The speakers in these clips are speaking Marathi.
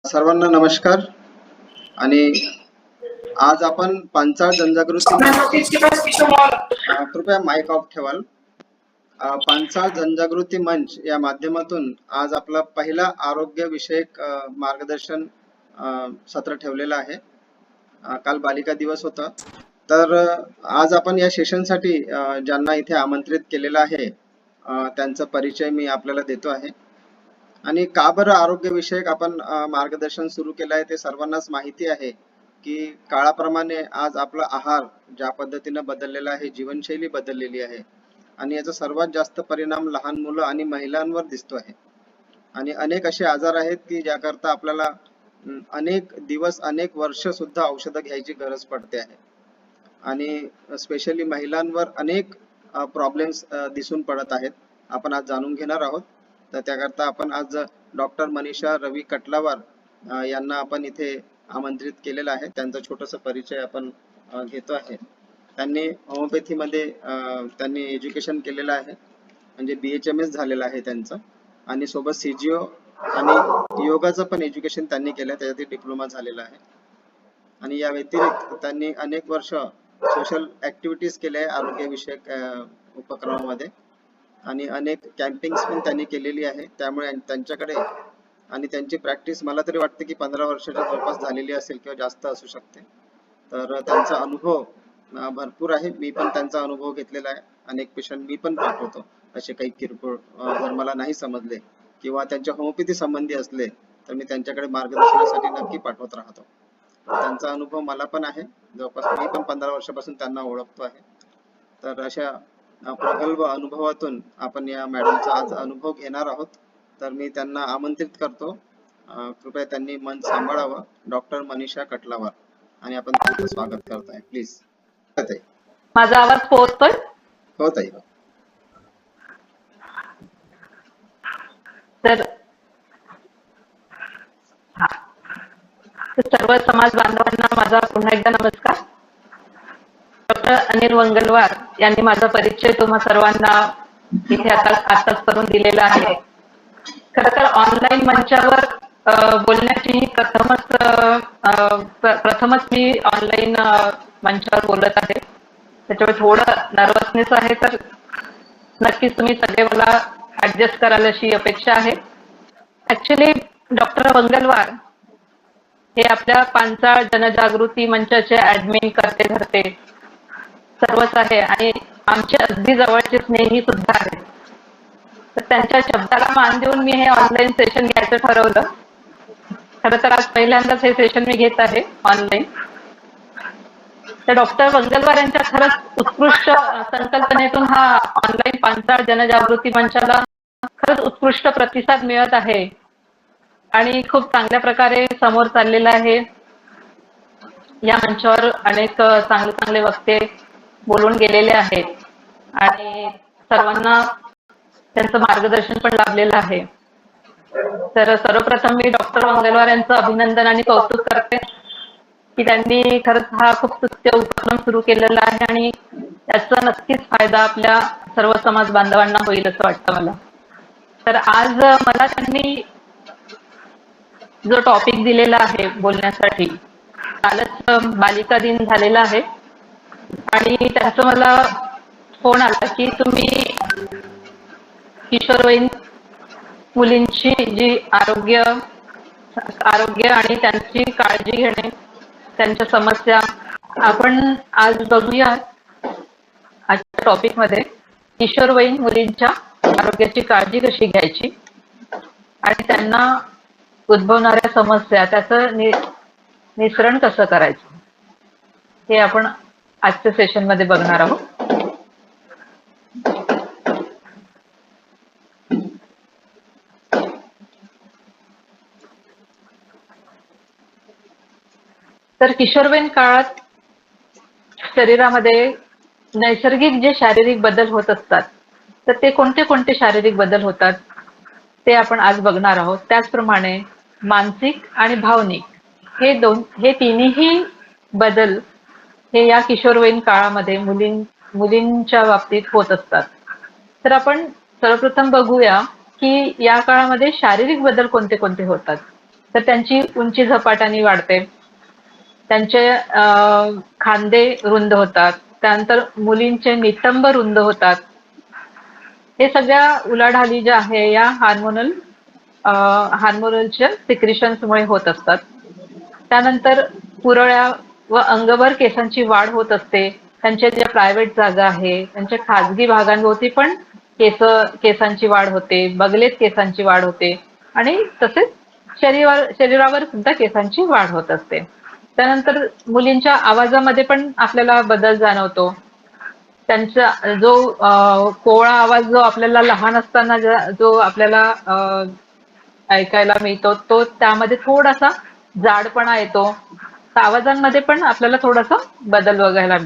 सर्वांना नमस्कार. आणि आज आपण पांचाळ जनजागृती कृपया माईक ऑफ ठेवाल. पांचाळ जनजागृती मंच या माध्यमातून आज आपला पहिला आरोग्य विषयक मार्गदर्शन सत्र ठेवलेला आहे. काल बालिका दिवस होता, तर आज आपण या सेशनसाठी ज्यांना इथे आमंत्रित केलेलं आहे त्यांचा परिचय मी आपल्याला देतो आहे. आणि का बरं आरोग्य विषयक आपण मार्गदर्शन सुरू केलं आहे ते सर्वांनाच माहिती आहे की काळाप्रमाणे आज आपला आहार ज्या पद्धतीने बदललेला आहे, जीवनशैली बदललेली आहे आणि याचा सर्वात जास्त परिणाम लहान मुलं आणि महिलांवर दिसतो आहे. आणि अनेक असे आजार आहेत की ज्याकरता आपल्याला अनेक दिवस अनेक वर्ष सुद्धा औषधं घ्यायची गरज पडते आहे. आणि स्पेशली महिलांवर अनेक प्रॉब्लेम्स दिसून पडत आहेत. आपण आज जाणून घेणार आहोत. तर त्याकरता आपण आज डॉक्टर मनीषा रवी कटलावार यांना आपण इथे आमंत्रित केलेलं आहे. त्यांचा छोटासा परिचय आपण घेतो आहे. त्यांनी होमिओपॅथीमध्ये त्यांनी एज्युकेशन केलेलं आहे, म्हणजे BHMS झालेलं आहे त्यांचं. आणि सोबत CGO आणि योगाचं पण एज्युकेशन त्यांनी केलं, त्याच्यात डिप्लोमा झालेला आहे. आणि या व्यतिरिक्त त्यांनी अनेक वर्ष सोशल ऍक्टिव्हिटीज केल्या आहे आरोग्यविषयक उपक्रमामध्ये. आणि अनेक कॅम्पिंग्स पण त्यांनी केलेली आहे. त्यामुळे त्यांच्याकडे आणि त्यांची प्रॅक्टिस मला तरी वाटते की 15 वर्षाच्या जवळपास झालेली असेल किंवा जास्त असू शकते. तर त्यांचा अनुभव भरपूर आहे. मी पण त्यांचा अनुभव घेतलेला आहे. अनेक पेशंट मी पण पाठवतो असे काही किरकोळ जर मला नाही समजले किंवा त्यांच्या होमिओपॅथी संबंधी असले तर मी त्यांच्याकडे मार्गदर्शनासाठी नक्की पाठवत राहतो. त्यांचा अनुभव मला पण आहे. जवळपास मी पण 15 वर्षापासून त्यांना ओळखतो आहे. तर अशा प्रगल्भ अनुभवातून आपण या मॅडमचा आज अनुभव घेणार आहोत. तर मी त्यांना आमंत्रित करतो. कृपया त्यांनी मन सांभाळावं. डॉक्टर मनीषा कटलावार आणि आपण त्यांचं स्वागत करताय. प्लीज. माझा आवाज पोहोचतोय? हो ताई. तर सर्व समाज बांधवांना माझा पुन्हा एकदा नमस्कार. डॉक्टर अनिल वंगलवार यांनी माझा परिचय तुम्हा सर्वांना इथे आताच करून दिलेला आहे. खरं तर ऑनलाईन मंचावर बोलण्याची प्रथमच मी ऑनलाईन मंचावर बोलत आहे. त्याच्यामुळे थोडं नर्वसनेस आहे, तर नक्कीच तुम्ही सगळे मला ऍडजस्ट कराल अशी अपेक्षा आहे. ऍक्च्युली डॉक्टर वंगलवार हे आपल्या पांचाळ जनजागृती मंचाचे ऍडमिन करते धरते सर्वच आहे आणि आमचे अगदी जवळचे स्नेही सुद्धा आहेत. तर त्यांच्या शब्दाला मान देऊन मी हे ऑनलाईन सेशन घ्यायचं ठरवलं. खरं तर आज पहिल्यांदाच हे सेशन मी घेत आहे ऑनलाईन. तर डॉक्टर वंगलवार यांच्या खरंच उत्कृष्ट संकल्पनेतून हा ऑनलाईन पांचाळ जनजागृती मंचाला खरंच उत्कृष्ट प्रतिसाद मिळत आहे आणि खूप चांगल्या प्रकारे समोर चाललेला आहे. या मंचावर अनेक चांगले वक्ते बोलून गेलेले आहेत आणि सर्वांना त्यांचं मार्गदर्शन पण लाभलेलं आहे. तर सर्वप्रथम मी डॉक्टर वंगलवार यांचं अभिनंदन आणि कौतुक करते की त्यांनी खरंच हा खूप स्तुत्य उपक्रम सुरू केलेला आहे आणि याचा नक्कीच फायदा आपल्या सर्व समाज बांधवांना होईल असं वाटतं मला. तर आज मला त्यांनी जो टॉपिक दिलेला आहे बोलण्यासाठी, कालच बालिका दिन झालेला आहे आणि त्यांचं मला फोन आला की तुम्ही किशोरवयीन मुलींची जी आरोग्य आणि त्यांची काळजी घेणे, त्यांच्या समस्या आपण आज बघूया. आजच्या टॉपिक मध्ये किशोरवयीन मुलींच्या आरोग्याची काळजी कशी घ्यायची आणि त्यांना उद्भवणाऱ्या समस्या त्याचं निसरण कसं करायचं हे आपण आजच्या सेशन मध्ये बघणार आहोत. तर किशोरवयीन काळात शरीरामध्ये नैसर्गिक जे शारीरिक बदल होत असतात, तर ते कोणते शारीरिक बदल होतात ते आपण आज बघणार आहोत. त्याचप्रमाणे मानसिक आणि भावनिक हे तिन्ही बदल हे या किशोरवयीन काळामध्ये मुलींच्या बाबतीत होत असतात. तर आपण सर्वप्रथम बघूया की या काळामध्ये शारीरिक बदल कोणते होतात. तर त्यांची उंची झपाट्याने वाढते. त्यांचे खांदे रुंद होतात. त्यानंतर मुलींचे नितंब रुंद होतात. हे सगळ्या उलाढाली ज्या आहे या हार्मोनलच्या सिक्रिशन्समुळे होत असतात. त्यानंतर पुरळ्या व अंगभर केसांची वाढ होत असते. त्यांच्या ज्या प्रायव्हेट जागा आहे, त्यांच्या खाजगी भागांभोवती पण केसांची वाढ होते, बगलेत केसांची वाढ होते आणि तसेच शरीरावर सुद्धा केसांची वाढ होत असते. त्यानंतर मुलींच्या आवाजामध्ये पण आपल्याला बदल जाणवतो. त्यांचा जो कोवळा आवाज जो आपल्याला लहान असताना जो आपल्याला ऐकायला मिळतो, तो त्यामध्ये थोडासा जाडपणा येतो. तर आवाजांमध्ये पण आपल्याला थोडासा बदल बघायला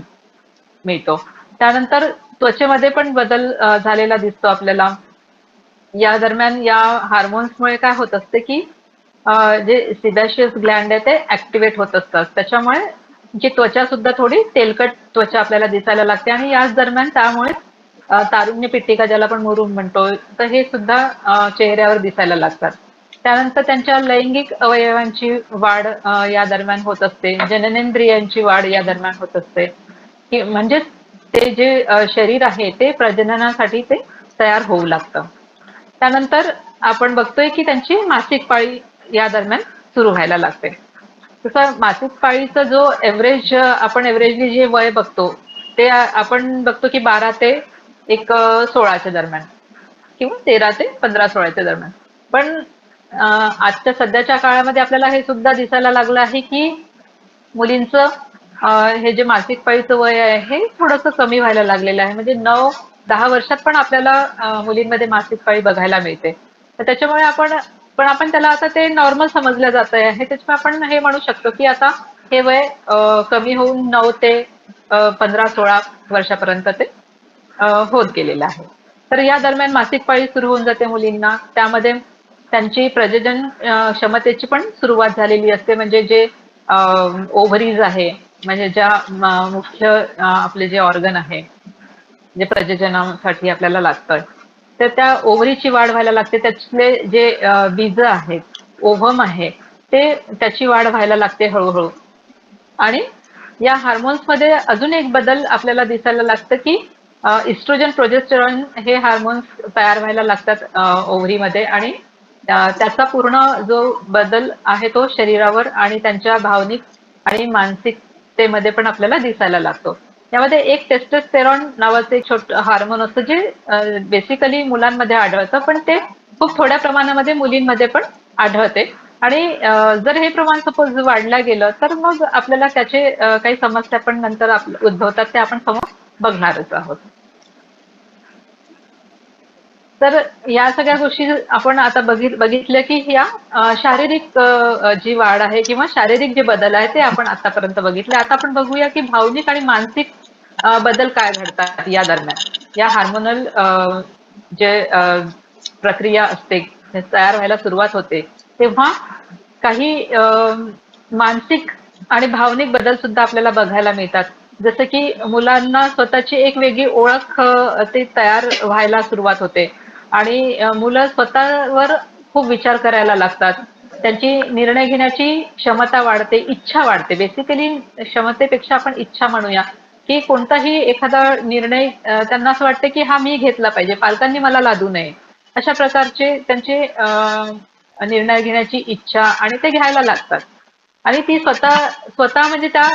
मिळतो. त्यानंतर त्वचेमध्ये पण बदल झालेला दिसतो आपल्याला. या दरम्यान या हार्मोन्समुळे काय होत असते की जे सिबॅशियस ग्लँड आहे ते ऍक्टिव्हेट होत असतात. त्याच्यामुळे जी त्वचा सुद्धा थोडी तेलकट त्वचा आपल्याला दिसायला लागते आणि याच दरम्यान त्यामुळे तारुण्य पित्तिका ज्याला आपण मुरुम म्हणतो, तर हे सुद्धा चेहऱ्यावर दिसायला लागतात. त्यानंतर त्यांच्या लैंगिक अवयवांची वाढ या दरम्यान होत असते. जननेंद्रियांची वाढ या दरम्यान होत असते. की म्हणजेच ते जे शरीर आहे ते प्रजननासाठी ते तयार होऊ लागतं. त्यानंतर आपण बघतोय की त्यांची मासिक पाळी या दरम्यान सुरू व्हायला लागते. तसं मासिक पाळीचा जो आपण एव्हरेजली जे वय बघतो ते आपण बघतो की 12 ते 16च्या दरम्यान किंवा 13 ते 15-16च्या दरम्यान. पण आजच्या सध्याच्या काळामध्ये आपल्याला हे सुद्धा दिसायला लागलं आहे की मुलींचं हे जे मासिक पाळीचं वय आहे हे थोडंसं कमी व्हायला लागलेलं आहे. म्हणजे 9-10 वर्षात पण आपल्याला मुलींमध्ये मासिक पाळी बघायला मिळते. तर त्याच्यामुळे आपण त्याला आता ते नॉर्मल समजलं जात आहे. त्याच्यामुळे आपण हे म्हणू शकतो की आता हे वय कमी होऊन 9 ते 15-16 वर्षापर्यंत ते होत गेलेलं आहे. तर या दरम्यान मासिक पाळी सुरू होऊन जाते मुलींना. त्यामध्ये त्यांची प्रजनन क्षमतेची पण सुरुवात झालेली असते. म्हणजे जे ओव्हरीज आहे, म्हणजे ज्या मुख्य आपले जे ऑर्गन आहे, जे प्रजननासाठी आपल्याला लागतं, तर त्या ओव्हरीची वाढ व्हायला लागते. त्यातले जे बीज आहेत, ओव्हम आहे, ते त्याची वाढ व्हायला लागते हळूहळू. आणि या हार्मोन्समध्ये अजून एक बदल आपल्याला दिसायला लागतं की इस्ट्रोजन प्रोजेस्टेरॉन हे हार्मोन्स तयार व्हायला लागतात ओव्हरीमध्ये आणि त्याचा पूर्ण जो बदल आहे तो शरीरावर आणि त्यांच्या भावनिक आणि मानसिकतेमध्ये पण आपल्याला दिसायला लागतो. यामध्ये एक टेस्टोस्टेरॉन नावाचं एक छोटं हार्मोन असतं जे बेसिकली मुलांमध्ये आढळतं, पण ते खूप थोड्या प्रमाणामध्ये मुलींमध्ये पण आढळते. आणि जर हे प्रमाण सपोज वाढलं गेलं तर मग आपल्याला त्याचे काही समस्या पण नंतर उद्भवतात, ते आपण समोर बघणारच आहोत. तर या सगळ्या गोष्टी आपण आता बघितलं की या शारीरिक जी वाढ आहे किंवा शारीरिक जे बदल आहे ते आपण आतापर्यंत बघितले. आता आपण बघूया की भावनिक आणि मानसिक बदल काय घडतात या दरम्यान. या हार्मोनल जे प्रक्रिया असते तयार व्हायला सुरुवात होते, तेव्हा काही मानसिक आणि भावनिक बदल सुद्धा आपल्याला बघायला मिळतात. जसं की मुलांना स्वतःची एक वेगळी ओळख ते तयार व्हायला सुरुवात होते आणि मुलं स्वतःवर खूप विचार करायला लागतात. त्यांची निर्णय घेण्याची क्षमता वाढते, इच्छा वाढते. बेसिकली क्षमतेपेक्षा आपण इच्छा म्हणूया, की कोणताही एखादा निर्णय त्यांना असं वाटतं की हा मी घेतला पाहिजे, पालकांनी मला लादू नये. अशा प्रकारचे त्यांचे निर्णय घेण्याची इच्छा आणि ते घ्यायला लागतात. आणि ती स्वतः म्हणजे त्या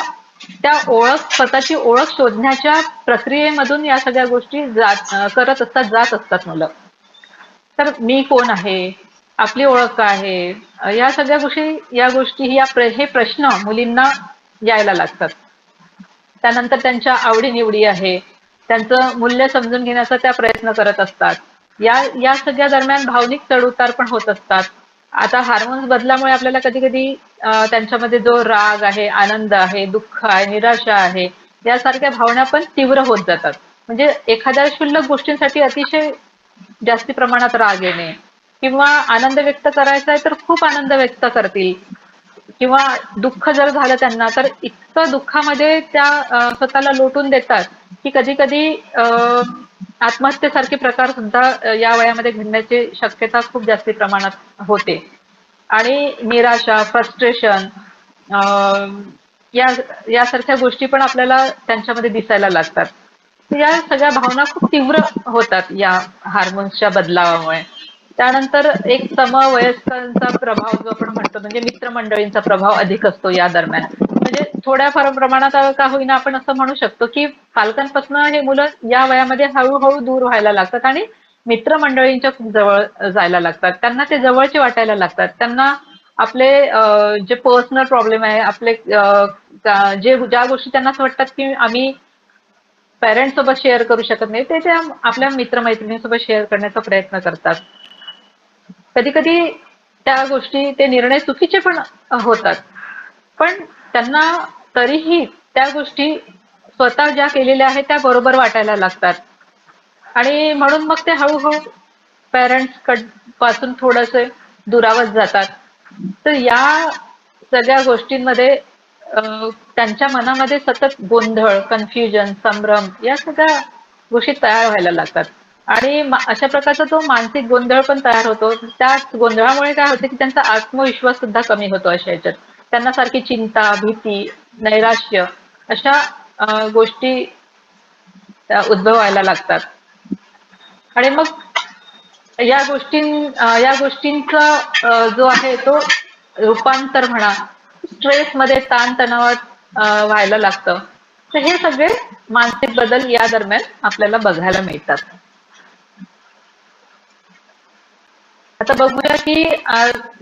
स्वतःची ओळख शोधण्याच्या प्रक्रियेमधून या सगळ्या गोष्टी जात असतात मुलं. तर मी कोण आहे? आपली ओळख काय आहे? या गोष्टी हे प्रश्न मुलींना यायला लागतात. त्यानंतर त्यांच्या आवडी-निवडी आहे, त्यांचं मूल्य समजून घेण्याचा त्या प्रयत्न करत असतात. या सगळ्या दरम्यान भावनिक चढ-उतार पण होत असतात. आता हार्मोन्स बदलामुळे आपल्याला कधी-कधी त्यांच्यामध्ये जो राग आहे, आनंद आहे, दुःख आहे, निराशा आहे, यासारख्या भावना पण तीव्र होत जातात. म्हणजे एखाद्या क्षुल्लक गोष्टींसाठी अतिशय जास्ती प्रमाणात राग येणे किंवा आनंद व्यक्त करायचा आहे तर खूप आनंद व्यक्त करतील किंवा दुःख जर झालं त्यांना तर इतकं दुःखामध्ये त्या स्वतःला लोटून देतात की कधी-कधी आत्महत्येसारखे प्रकार सुद्धा या वयामध्ये घडण्याची शक्यता खूप जास्ती प्रमाणात होते. आणि निराशा, फ्रस्ट्रेशन या यासारख्या गोष्टी पण आपल्याला त्यांच्यामध्ये दिसायला लागतात. या सगळ्या भावना खूप तीव्र होतात या हार्मोन्सच्या बदलावामुळे. त्यानंतर एक समवयस्कांचा प्रभाव जो आपण म्हणतो म्हणजे मित्रमंडळींचा प्रभाव अधिक असतो या दरम्यान. म्हणजे थोड्याफार प्रमाणात का होईना आपण असं म्हणू शकतो की पालकांपासून हे मुलं या वयामध्ये हळूहळू दूर व्हायला लागतात आणि मित्रमंडळींच्या खूप जवळ जायला लागतात. त्यांना ते जवळचे वाटायला लागतात. त्यांना आपले जे पर्सनल प्रॉब्लेम आहे, आपले जे ज्या गोष्टी त्यांना असं वाटतात की आम्ही पॅरेंट्स सोबत शेअर करू शकत नाही, ते त्या आपल्या मित्रमैत्रिणींसोबत शेअर करण्याचा प्रयत्न करतात. कधी कधी त्या गोष्टी ते निर्णय चुकीचे पण होतात, पण त्यांना तरीही त्या गोष्टी स्वतः ज्या केलेल्या आहेत त्या बरोबर वाटायला लागतात आणि म्हणून मग ते हळूहळू पॅरेंट्स पासून थोडेसे दुरावत जातात. तर या सगळ्या गोष्टींमध्ये त्यांच्या मनामध्ये सतत गोंधळ, कन्फ्युजन, संभ्रम या सगळ्या गोष्टी तयार व्हायला लागतात आणि अशा प्रकारचा तो मानसिक गोंधळ पण तयार होतो. त्याच गोंधळामुळे काय होतं की त्यांचा आत्मविश्वास सुद्धा कमी होतो अशा ह्याच्यात. त्यांना सारखी चिंता, भीती, नैराश्य अशा गोष्टी उद्भवायला लागतात आणि मग या गोष्टींचा जो आहे तो रूपांतर म्हणा स्ट्रेसमध्ये, ताणतणावात व्हायला लागतं. तर हे सगळे मानसिक बदल या दरम्यान आपल्याला बघायला मिळतात. आता बघूया की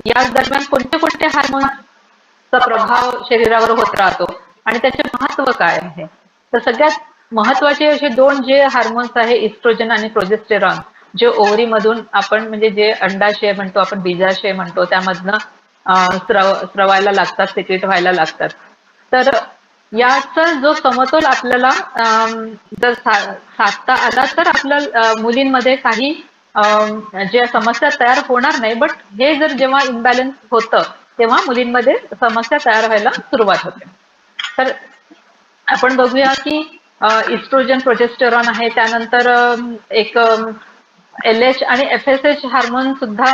या दरम्यान कोणते कोणते हार्मोन्सचा प्रभाव शरीरावर होत राहतो आणि त्याचे महत्व काय आहे. तर सगळ्यात महत्वाचे असे दोन जे हार्मोन्स आहे, इस्ट्रोजन आणि प्रोजेस्टेरॉन, जे ओव्हरी मधून आपण म्हणजे जे अंडाशय म्हणतो आपण, बीजाशय म्हणतो, त्यामधनं स्रवायला लागतात, सिक्रेट व्हायला लागतात. तर याचा जो समतोल आपल्याला जर साधता आला तर आपल्या मुलींमध्ये काही ज्या समस्या तयार होणार नाही. बट हे जर जेव्हा इम्बॅलन्स होतं तेव्हा मुलींमध्ये समस्या तयार व्हायला सुरुवात होते. तर आपण बघूया की इस्ट्रोजन, प्रोजेस्टेरॉन आहे, त्यानंतर एक LH आणि FSH हार्मोन सुद्धा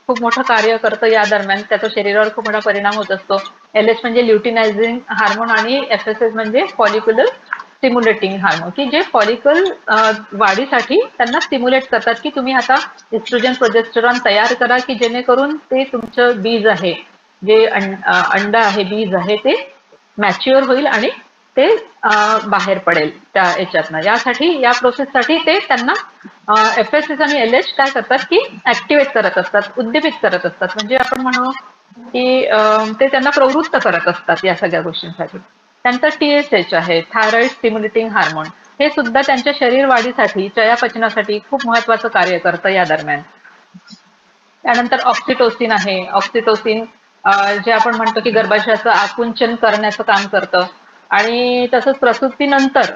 खूप मोठं कार्य करतं या दरम्यान. त्याचा शरीरावर खूप मोठा परिणाम होत असतो. LH म्हणजे ल्युटिनायझिंग हार्मोन आणि FSH म्हणजे फॉलिक्युलर स्टिम्युलेटिंग हार्मोन, की जे फॉलिकल वाढीसाठी त्यांना स्टिम्युलेट करतात की तुम्ही आता इस्ट्रोजन, प्रोजेस्टेरॉन तयार करा की जेणेकरून ते तुमचं बीज आहे, जे अंड आहे, बीज आहे, ते मॅच्युअर होईल आणि ते बाहेर पडेल त्या याच्यातनं. यासाठी या प्रोसेससाठी ते त्यांना FSH आणि LH काय करतात की ऍक्टिव्हेट करत असतात, उद्दीपित करत असतात. म्हणजे आपण म्हणू की ते त्यांना प्रवृत्त करत असतात या सगळ्या गोष्टींसाठी. त्यानंतर TSH आहे, थायरॉइड स्टिम्युलेटिंग हार्मोन, हे सुद्धा त्यांच्या शरीर वाढीसाठी, चयापचनासाठी खूप महत्वाचं कार्य करतं या दरम्यान. त्यानंतर ऑक्सिटोसिन आहे. ऑक्सिटोसिन जे आपण म्हणतो की गर्भाशयाचं आकुंचन करण्याचं काम करतं आणि तसंच प्रसूतीनंतर,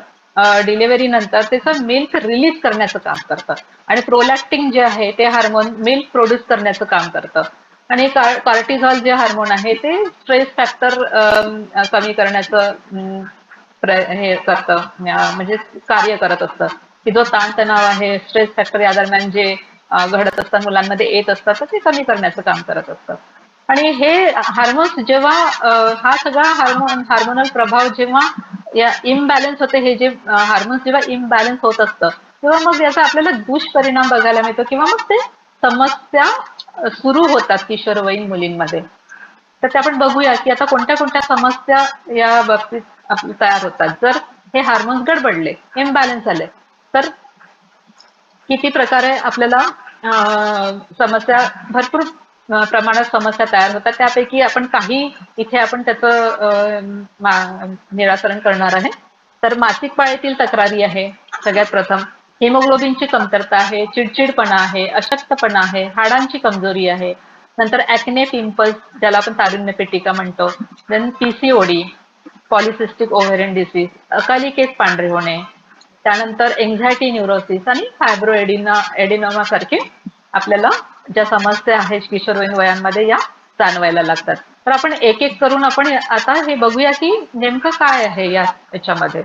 डिलिव्हरी नंतर त्याचं मिल्क रिलीज करण्याचं काम करतं आणि प्रोलॅक्टिन जे आहे ते हार्मोन मिल्क प्रोड्यूस करण्याचं काम करतं आणि कॉर्टिझॉल जे हार्मोन आहे ते स्ट्रेस फॅक्टर कमी करण्याचं हे करतं, म्हणजे कार्य करत असतं की जो ताणतणाव आहे, स्ट्रेस फॅक्टर या दरम्यान जे घडत असतात, मुलांमध्ये येत असतात, तर ते कमी करण्याचं काम करत असतं. आणि हे हार्मोन्स जेव्हा हा सगळा हार्मोनल प्रभाव जेव्हा या इम्बॅलन्स होते, हे जे हार्मोन्स जेव्हा इम्बॅलन्स होत असतं तेव्हा मग याचा आपल्याला दुष्परिणाम बघायला मिळतो किंवा मग ते समस्या सुरू होतात किशोरवयीन मुलींमध्ये. तर ते आपण बघूया की आता कोणत्या कोणत्या समस्या या बाबतीत आपले तयार होतात. जर हे हार्मोन्स गडबडले, इम्बॅलन्स झाले, तर किती प्रकारे आपल्याला समस्या, भरपूर प्रमाणात समस्या तयार होतात. त्यापैकी आपण काही इथे आपण त्याचं निराकरण करणार आहे. तर मासिक पाळीतील तक्रारी आहे सगळ्यात प्रथम, हिमोग्लोबिनची कमतरता आहे, चिडचिडपणा आहे, अशक्तपणा आहे, हाडांची कमजोरी आहे, नंतर ऍक्ने, पिंपल्स ज्याला आपण तारुण्य पेटिका म्हणतो, then PCOD, polycystic ovarian disease, अकाली केस पांढरे होणे, त्यानंतर एन्झायटी, न्यूरोसिस आणि फायब्रो एडिनोमा सारखे आपल्याला ज्या समस्या आहेत किशोरवयीन वयांमध्ये या जाणवायला लागतात. तर आपण एक एक करून आपण आता हे बघूया की नेमकं काय आहे याच्यामध्ये.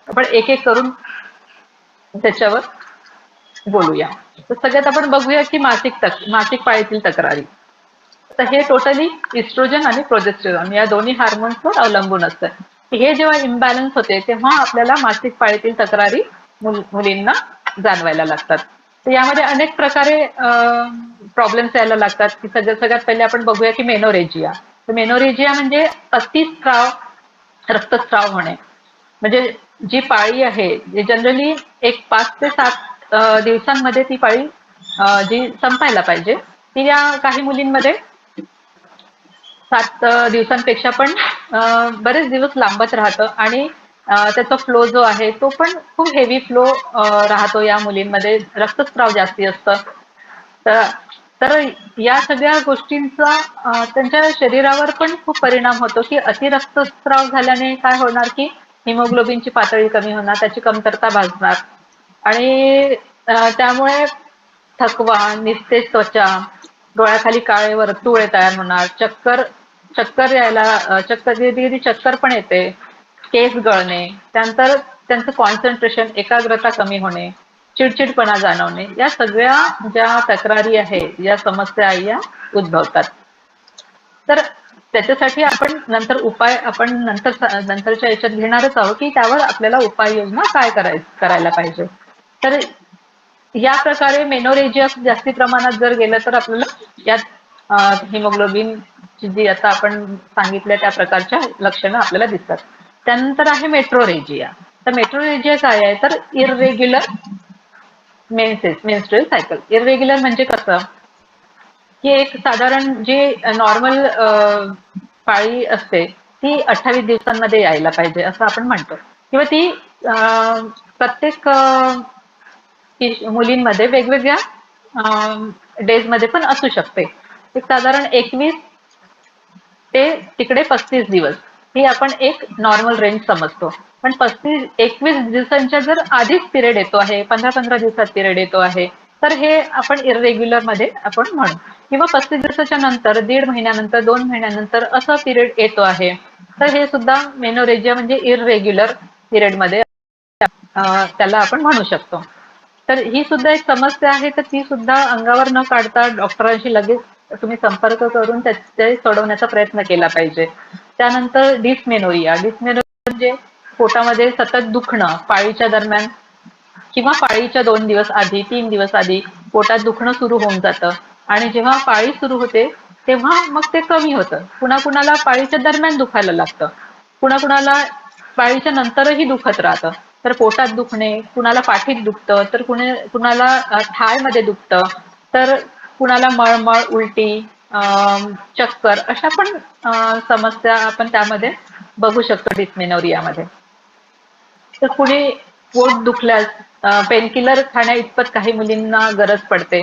आपण एक एक करून त्याच्यावर बोलूया. तर सगळ्यात आपण बघूया की मासिक पाळीतील तक्रारी. तर हे टोटली इस्ट्रोजन आणि प्रोजेस्टेरॉन या दोन्ही हार्मोन्सवर अवलंबून असतं. हे जेव्हा इम्बॅलन्स होते तेव्हा आपल्याला मासिक पाळीतील तक्रारी मुलींना जाणवायला लागतात. तर यामध्ये अनेक प्रकारे प्रॉब्लेम्स यायला लागतात की सगळ्यात पहिले आपण बघूया की मेनोरेजिया. तर मेनोरेजिया म्हणजे अतिस्राव, रक्तस्राव होणे. म्हणजे जी पाळी आहे जी जनरली एक 5 ते 7 दिवसांमध्ये ती पाळी जी संपायला पाहिजे ती या काही मुलींमध्ये 7 दिवसांपेक्षा पण बरेच दिवस लांबत राहतं आणि त्याचा फ्लो जो आहे तो पण खूप हेवी फ्लो राहतो या मुलींमध्ये. रक्तस्राव जास्ती असतं. तर तर या सगळ्या गोष्टींचा त्यांच्या शरीरावर पण खूप परिणाम होतो की अतिरक्तस्राव झाल्याने काय होणार की हिमोग्लोबिनची पातळी कमी होणार, त्याची कमतरता भासणार आणि त्यामुळे थकवा, निस्तेज त्वचा, डोळ्याखाली काळे वर्तुळे तयार होणार, चक्कर यायला, कधी चक्कर पण येते, केस गळणे, त्यानंतर त्यांचं कॉन्सन्ट्रेशन, एकाग्रता कमी होणे, चिडचिडपणा जाणवणे, या सगळ्या ज्या तक्रारी आहे, या समस्या या उद्भवतात. तर त्याच्यासाठी आपण नंतरच्या याच्यात घेणारच आहोत की त्यावर आपल्याला उपाययोजना काय करायला पाहिजे. तर या प्रकारे मेनोरेजिया जास्ती प्रमाणात जर गेलं तर आपल्याला यात हिमोग्लोबिन जी आता आपण सांगितल्या त्या प्रकारच्या लक्षणं आपल्याला दिसतात. त्यानंतर आहे मेट्रोरेजिया. तर मेट्रोरेजिया काय आहे तर इररेग्युलर मेन्स्ट्रुअल सायकल. इररेग्युलर म्हणजे कसं की एक साधारण जी नॉर्मल पाळी असते ती 28 दिवसांमध्ये यायला पाहिजे असं आपण म्हणतो किंवा ती प्रत्येक मुलींमध्ये वेगवेगळ्या डेज मध्ये पण असू शकते. एक साधारण 21 ते तिकडे 35 दिवस ही आपण एक नॉर्मल रेंज समजतो. पण 21 दिवसांच्या जर आधीच पिरियड येतो आहे, 15-15 दिवसात पिरियड येतो आहे, तर हे आपण इररेग्युलर मध्ये आपण म्हणू. किंवा 35 दिवसाच्या नंतर, 1.5 महिन्यानंतर, 2 महिन्यानंतर असं पिरियड येतो आहे, तर हे सुद्धा मेनोरेजिया म्हणजे इररेग्युलर पिरियड मध्ये त्याला आपण म्हणू शकतो. तर ही सुद्धा एक समस्या आहे, तर ती सुद्धा अंगावर न काढता डॉक्टरांशी लगेच तुम्ही संपर्क करून ते सोडवण्याचा प्रयत्न केला पाहिजे. त्यानंतर डिस्मेनोरिया. म्हणजे पोटामध्ये सतत दुखणं पाळीच्या दरम्यान किंवा पाळीच्या 2 दिवस आधी, 3 दिवस आधी पोटात दुखणं सुरू होऊन जातं आणि जेव्हा पाळी सुरू होते तेव्हा मग ते कमी होतं. कुणाला पाळीच्या दरम्यान दुखायला लागतं, कुणाला पाळीच्या नंतरही दुखत राहतं. तर पोटात दुखणे, कुणाला पाठीत दुखतं, तर कुणाला थायमध्ये दुखतं, तर कुणाला मळमळ, उलटी, चक्कर अशा पण समस्या आपण त्यामध्ये बघू शकतो डिस्मेनोरियामध्ये. तर कुणी पोट दुखल्यास पेनकिलर खाण्या इतपत काही मुलींना गरज पडते,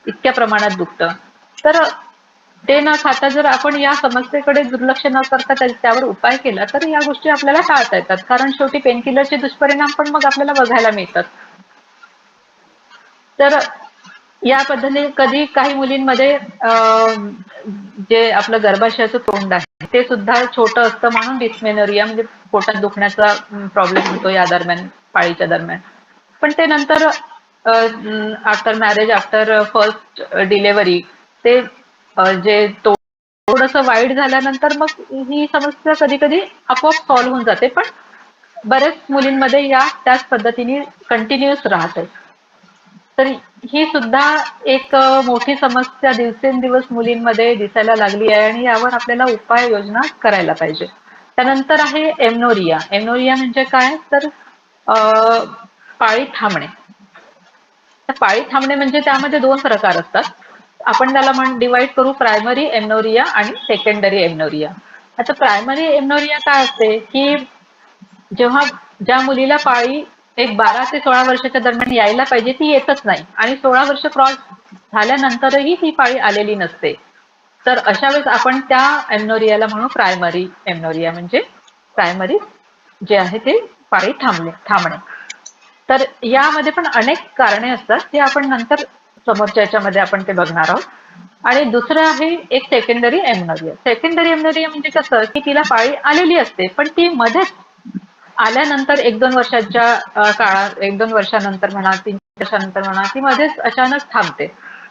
इतक्या प्रमाणात दुखतं. तर ते न खाता जर आपण या समस्येकडे दुर्लक्ष न करता त्यावर उपाय केला तर या गोष्टी आपल्याला टाळता येतात. कारण शेवटी पेनकिलरचे दुष्परिणाम पण मग आपल्याला बघायला मिळतात. तर या पद्धतीने कधी काही मुलींमध्ये जे आपलं गर्भाशयाचं तोंड आहे ते सुद्धा छोटं असतं म्हणून डिस्मेनोरिया म्हणजे पोटात दुखण्याचा प्रॉब्लेम होतो या दरम्यान, पाळीच्या दरम्यान. पण ते नंतर after marriage, after first delivery ते जे थोडंसं वाईट झाल्यानंतर मग ही समस्या कधी कधी आपोआप सॉल्व्ह होऊन जाते. पण बऱ्याच मुलींमध्ये या त्याच पद्धतीने कंटिन्युअस राहते. तर ही सुद्धा एक मोठी समस्या दिवसेंदिवस मुलींमध्ये दिसायला लागली आहे आणि यावर आपल्याला उपाययोजना करायला पाहिजे. त्यानंतर आहे एमनोरिया. एमनोरिया म्हणजे काय तर पाळी थांबणे. तर पाळी थांबणे म्हणजे त्यामध्ये 2 प्रकार असतात. आपण त्याला डिवाइड करू प्रायमरी एमनोरिया आणि सेकंडरी एमनोरिया. आता प्रायमरी एमनोरिया काय असते की जेव्हा ज्या मुलीला पाळी एक 12 ते 16 वर्षाच्या दरम्यान यायला पाहिजे ती येतच नाही आणि 16 वर्ष क्रॉस झाल्यानंतरही ती पाळी आलेली नसते, तर अशा वेळेस आपण त्या एमनोरियाला म्हणू प्रायमरी एमनोरिया. म्हणजे प्रायमरी जे आहे ते पाळी थांबणे. तर यामध्ये पण अनेक कारणे असतात जे आपण नंतर समोरच्या याच्यामध्ये आपण ते बघणार आहोत. आणि दुसरं आहे एक सेकंडरी एमनोरिया. सेकंडरी एमनोरिया म्हणजे कसं की तिला पाळी आलेली असते पण ती मध्येच आल्यानंतर 1-2 वर्षाच्या काळात, 1-2 वर्षानंतर म्हणा, 3 वर्षानंतर म्हणा, ती मध्येच अचानक थांबते.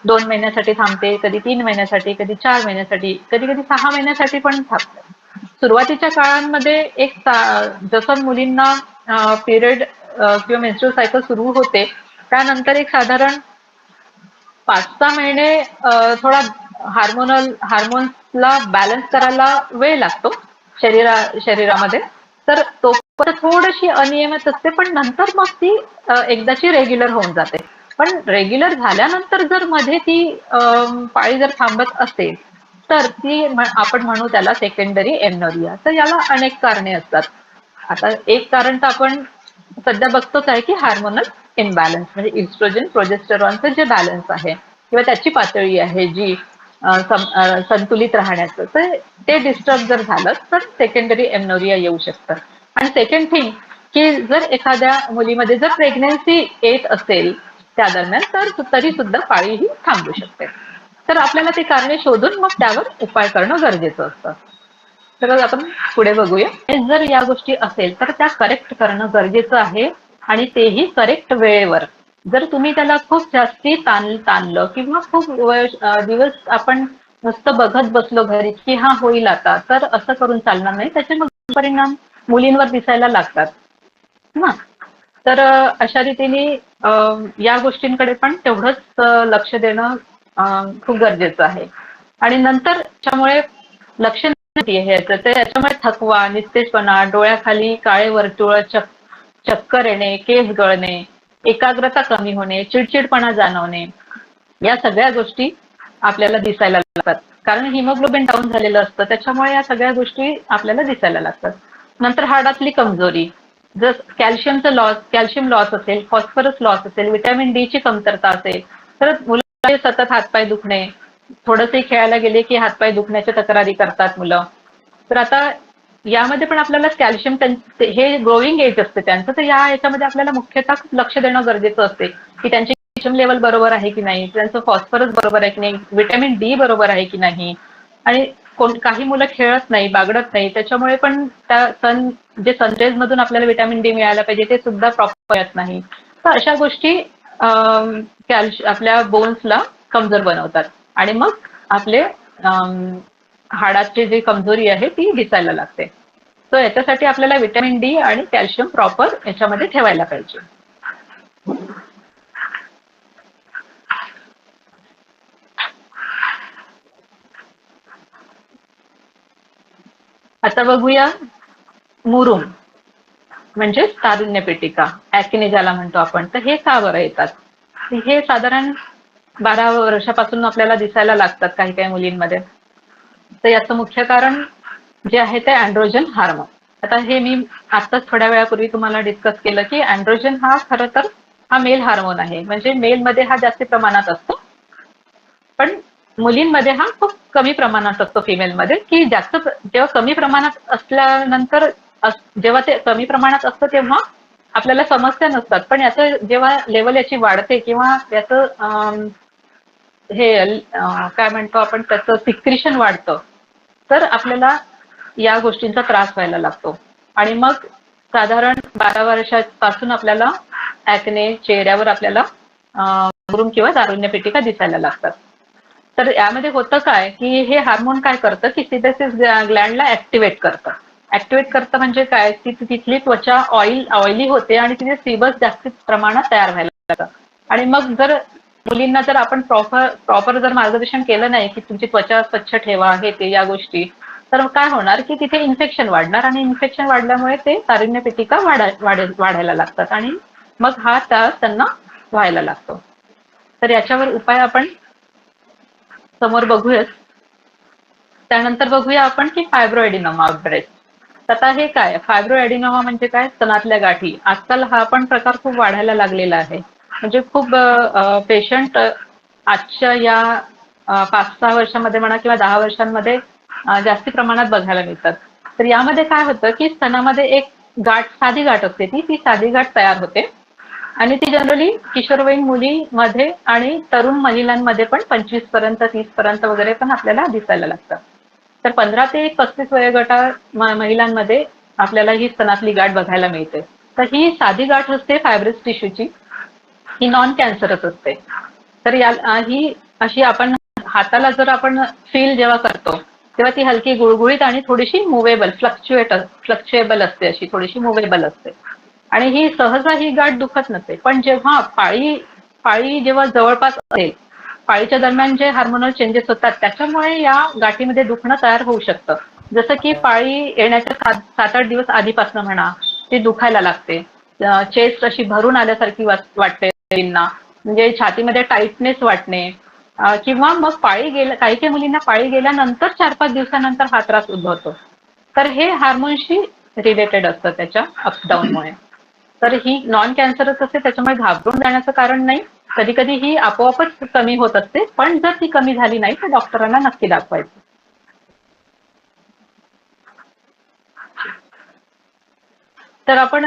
2 महिन्यासाठी थांबते, कधी 3 महिन्यासाठी, कधी 4 महिन्यासाठी, कधी कधी 6 महिन्यासाठी पण थांबते. सुरुवातीच्या काळांमध्ये जसं मुलींना पिरियड किंवा मेन्स्ट्रुअल सायकल सुरू होते, त्यानंतर एक साधारण 5-6 महिने थोडा हार्मोन्सला बॅलन्स करायला वेळ लागतो शरीरामध्ये. तर तोपर्यंत थोडीशी अनियमित असते, पण नंतर मग ती एकदाची रेग्युलर होऊन जाते. पण रेग्युलर झाल्यानंतर जर मध्ये ती पाळी जर थांबत असेल, तर ती आपण म्हणू त्याला सेकंडरी एमनोरिया. तर याला अनेक कारणे असतात. आता एक कारण तर आपण सध्या बघतोच आहे की हार्मोनल इम्बॅलन्स, म्हणजे इस्ट्रोजन प्रोजेस्टेरॉनचं जे बॅलन्स आहे किंवा त्याची पातळी आहे जी संतुलित राहण्याचं, तर ते डिस्टर्ब जर झालं तर सेकंडरी एमनोरिया येऊ शकतं. आणि सेकंड थिंग की जर एखाद्या मुलीमध्ये जर प्रेग्नन्सी येत असेल त्या दरम्यान, तर तरी सुद्धा पाळी ही थांबू शकते. तर आपल्याला ते कारणे शोधून मग त्यावर उपाय करणं गरजेचं असतं. तर आपण पुढे बघूया. जर या गोष्टी असेल तर त्या करेक्ट करणं गरजेचं आहे, आणि तेही करेक्ट वेळेवर. जर तुम्ही त्याला खूप जास्ती ताणलं किंवा खूप दिवस आपण नुसतं बघत बसलो घरी की हा होईल आता, तर असं करून चालणार नाही. त्याचे मग परिणाम मुलींवर दिसायला लागतात ना. तर अशा रीतीने या गोष्टींकडे पण तेवढंच लक्ष देणं खूप गरजेचं आहे. आणि नंतर त्यामुळे लक्ष ह्याचं, तर याच्यामुळे थकवा, निस्तेजपणा, डोळ्याखाली काळे वर्तुळ, चक्कर येणे, केस गळणे, एकाग्रता कमी होणे, चिडचिडपणा जाणवणे, या सगळ्या गोष्टी आपल्याला दिसायला लागतात. कारण हिमोग्लोबिन डाऊन झालेलं असतं, त्याच्यामुळे या सगळ्या गोष्टी आपल्याला दिसायला लागतात. नंतर हाडातली कमजोरी, जर कॅल्शियम लॉस असेल, फॉस्फरस लॉस असेल, व्हिटॅमिन डी ची कमतरता असेल, तर मुलांचे सतत हातपाय दुखणे, थोडंसं खेळायला गेले की हातपाय दुखण्याच्या तक्रारी करतात मुलं. तर आता यामध्ये पण आपल्याला कॅल्शियम, हे ग्रोईंग एज असते त्यांचं, तर याच्यामध्ये आपल्याला मुख्यतः लक्ष देणं गरजेचं असते की त्यांचे कॅल्शियम लेवल बरोबर आहे की नाही, त्यांचं फॉस्फरस बरोबर आहे की नाही, व्हिटॅमिन डी बरोबर आहे की नाही. आणि काही मुलं खेळत नाही, बागडत नाही, त्याच्यामुळे पण त्या जे सनरेज मधून आपल्याला व्हिटॅमिन डी मिळायला पाहिजे ते सुद्धा प्रॉपर येत नाही. तर अशा गोष्टी आपल्या बोन्सला कमजोर बनवतात, आणि मग आपले हाडाची जी कमजोरी आहे ती दिसायला लागते. तर याच्यासाठी आपल्याला व्हिटॅमिन डी आणि कॅल्शियम प्रॉपर याच्यामध्ये ठेवायला पाहिजे. आता बघूया मुरुम, म्हणजे तारुण्य पेटिका, ऍक्ने ज्याला म्हणतो आपण. तर हे का बरं येतात? हे साधारण 12 वर्षापासून आपल्याला दिसायला लागतात काही काही मुलींमध्ये. तर याचं मुख्य कारण जे आहे ते अँड्रोजन हार्मोन. आता हे मी आताच थोड्या वेळापूर्वी तुम्हाला डिस्कस केलं की अँड्रोजन हा खरं तर हा मेल हार्मोन आहे, म्हणजे मेलमध्ये हा जास्त प्रमाणात असतो, पण मुलींमध्ये हा खूप कमी प्रमाणात असतो फिमेलमध्ये. की जास्त जेव्हा कमी प्रमाणात असल्यानंतर, जेव्हा ते कमी प्रमाणात असतं तेव्हा आपल्याला समस्या नसतात, पण याचं जेव्हा लेवल याची वाढते किंवा याचं हे काय म्हणतो आपण, त्याचं सिक्रिशन वाढतं, तर आपल्याला या गोष्टींचा त्रास व्हायला लागतो. आणि मग साधारण 12 वर्षापासून आपल्याला ऍक्ने, चेहऱ्यावर आपल्याला मुरुम किंवा तारुण्य पेटिका दिसायला लागतात. तर यामध्ये होतं काय की हे हार्मोन काय करतं की सिबेसिस ग्लँडला ऍक्टिव्हेट करतं. ऍक्टिव्हेट करतं म्हणजे काय, की तिथली त्वचा ऑइली होते आणि तिथे सीबस जास्त प्रमाणात तयार व्हायला लागतं. आणि मग जर मुलींना जर आपण प्रॉपर जर मार्गदर्शन केलं नाही की तुमची त्वचा स्वच्छ ठेवा, हे ते या गोष्टी, तर काय होणार की तिथे इन्फेक्शन वाढणार, आणि इन्फेक्शन वाढल्यामुळे ते तारुण्य पेटिका वाढायला लागतात, आणि मग हा त्रास त्यांना व्हायला लागतो. तर याच्यावर उपाय आपण समोर बघूयाच. त्यानंतर बघूया आपण की फायब्रोएडिनोमा ब्रेस्ट. आता हे काय, फायब्रोएडिनोमा म्हणजे काय, स्तनातल्या गाठी. आजकाल हा पण प्रकार खूप वाढायला लागलेला आहे. म्हणजे खूप पेशंट आजच्या या 5-6 वर्षांमध्ये म्हणा किंवा 10 वर्षांमध्ये जास्ती प्रमाणात बघायला मिळतात. तर यामध्ये काय होतं की स्तनामध्ये एक साधी गाठ असते, ती साधी गाठ तयार होते, आणि ती जनरली किशोरवयीन मुलीमध्ये आणि तरुण महिलांमध्ये पण 25 पर्यंत, 30 पर्यंत वगैरे पण आपल्याला दिसायला लागतात. तर 15 ते 35 वयोगटा महिलांमध्ये आपल्याला ही स्तनातली गाठ बघायला मिळते. तर ही साधी गाठ असते फायब्रस टिश्यूची, ही नॉन कॅन्सरस असते. तर ही अशी आपण हाताला जर आपण फील जेव्हा करतो तेव्हा ती हलकी गुळगुळीत आणि थोडीशी मुव्हेबल फ्लक्च्युएबल असते, अशी थोडीशी मुव्हेबल असते. आणि ही सहसा ही गाठ दुखत नसते. पण जेव्हा पाळी जेव्हा जवळपास असेल, पाळीच्या दरम्यान जे हार्मोनल चेंजेस होतात त्याच्यामुळे या गाठीमध्ये दुखणं तयार होऊ शकतं. जसं की पाळी येण्याच्या 7-8 दिवस आधीपासून म्हणा ती दुखायला लागते. चेस्ट अशी भरून आल्यासारखी वाटते मुलींना, म्हणजे छातीमध्ये टाईटनेस वाटणे, किंवा मग काही काही मुलींना पाळी गेल्यानंतर 4-5 दिवसानंतर हा त्रास उद्भवतो. तर हे हार्मोनशी रिलेटेड असतं त्याच्या अपडाऊनमुळे. तर ही नॉन कॅन्सरस असते, त्याच्यामुळे घाबरून जाण्याचं कारण नाही. कधी कधी ही आपोआपच कमी होत असते, पण जर ती कमी झाली नाही तर डॉक्टरांना नक्की दाखवायचं. तर आपण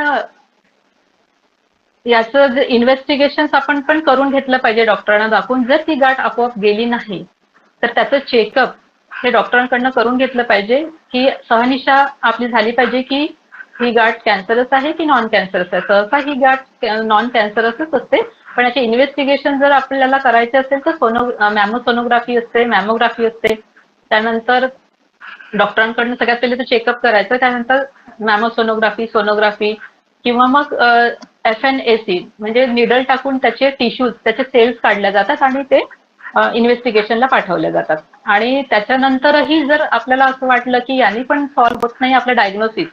याचं जे इन्व्हेस्टिगेशन आपण पण करून घेतलं पाहिजे डॉक्टरांना दाखवून. जर ती गाठ आपोआप गेली नाही तर त्याचं चेकअप हे डॉक्टरांकडनं करून घेतलं पाहिजे, की सहनिशा आपली झाली पाहिजे की ही गाठ कॅन्सरस आहे की नॉन कॅन्सरस आहे. सहसा ही गाठ नॉन कॅन्सरसच असते, पण याचे इन्व्हेस्टिगेशन जर आपल्याला करायचे असेल तर मॅमोसोनोग्राफी असते, मॅमोग्राफी असते. त्यानंतर डॉक्टरांकडनं सगळ्यात पहिले तर चेकअप करायचं, त्यानंतर मॅमोसोनोग्राफी, सोनोग्राफी किंवा मग FNAC म्हणजे निडल टाकून त्याचे टिश्यूज, त्याचे सेल्स काढले जातात आणि ते इन्व्हेस्टिगेशनला पाठवले जातात. आणि त्याच्यानंतरही जर आपल्याला असं वाटलं की यांनी पण सॉल्व्ह होत नाही आपलं डायग्नोसिस,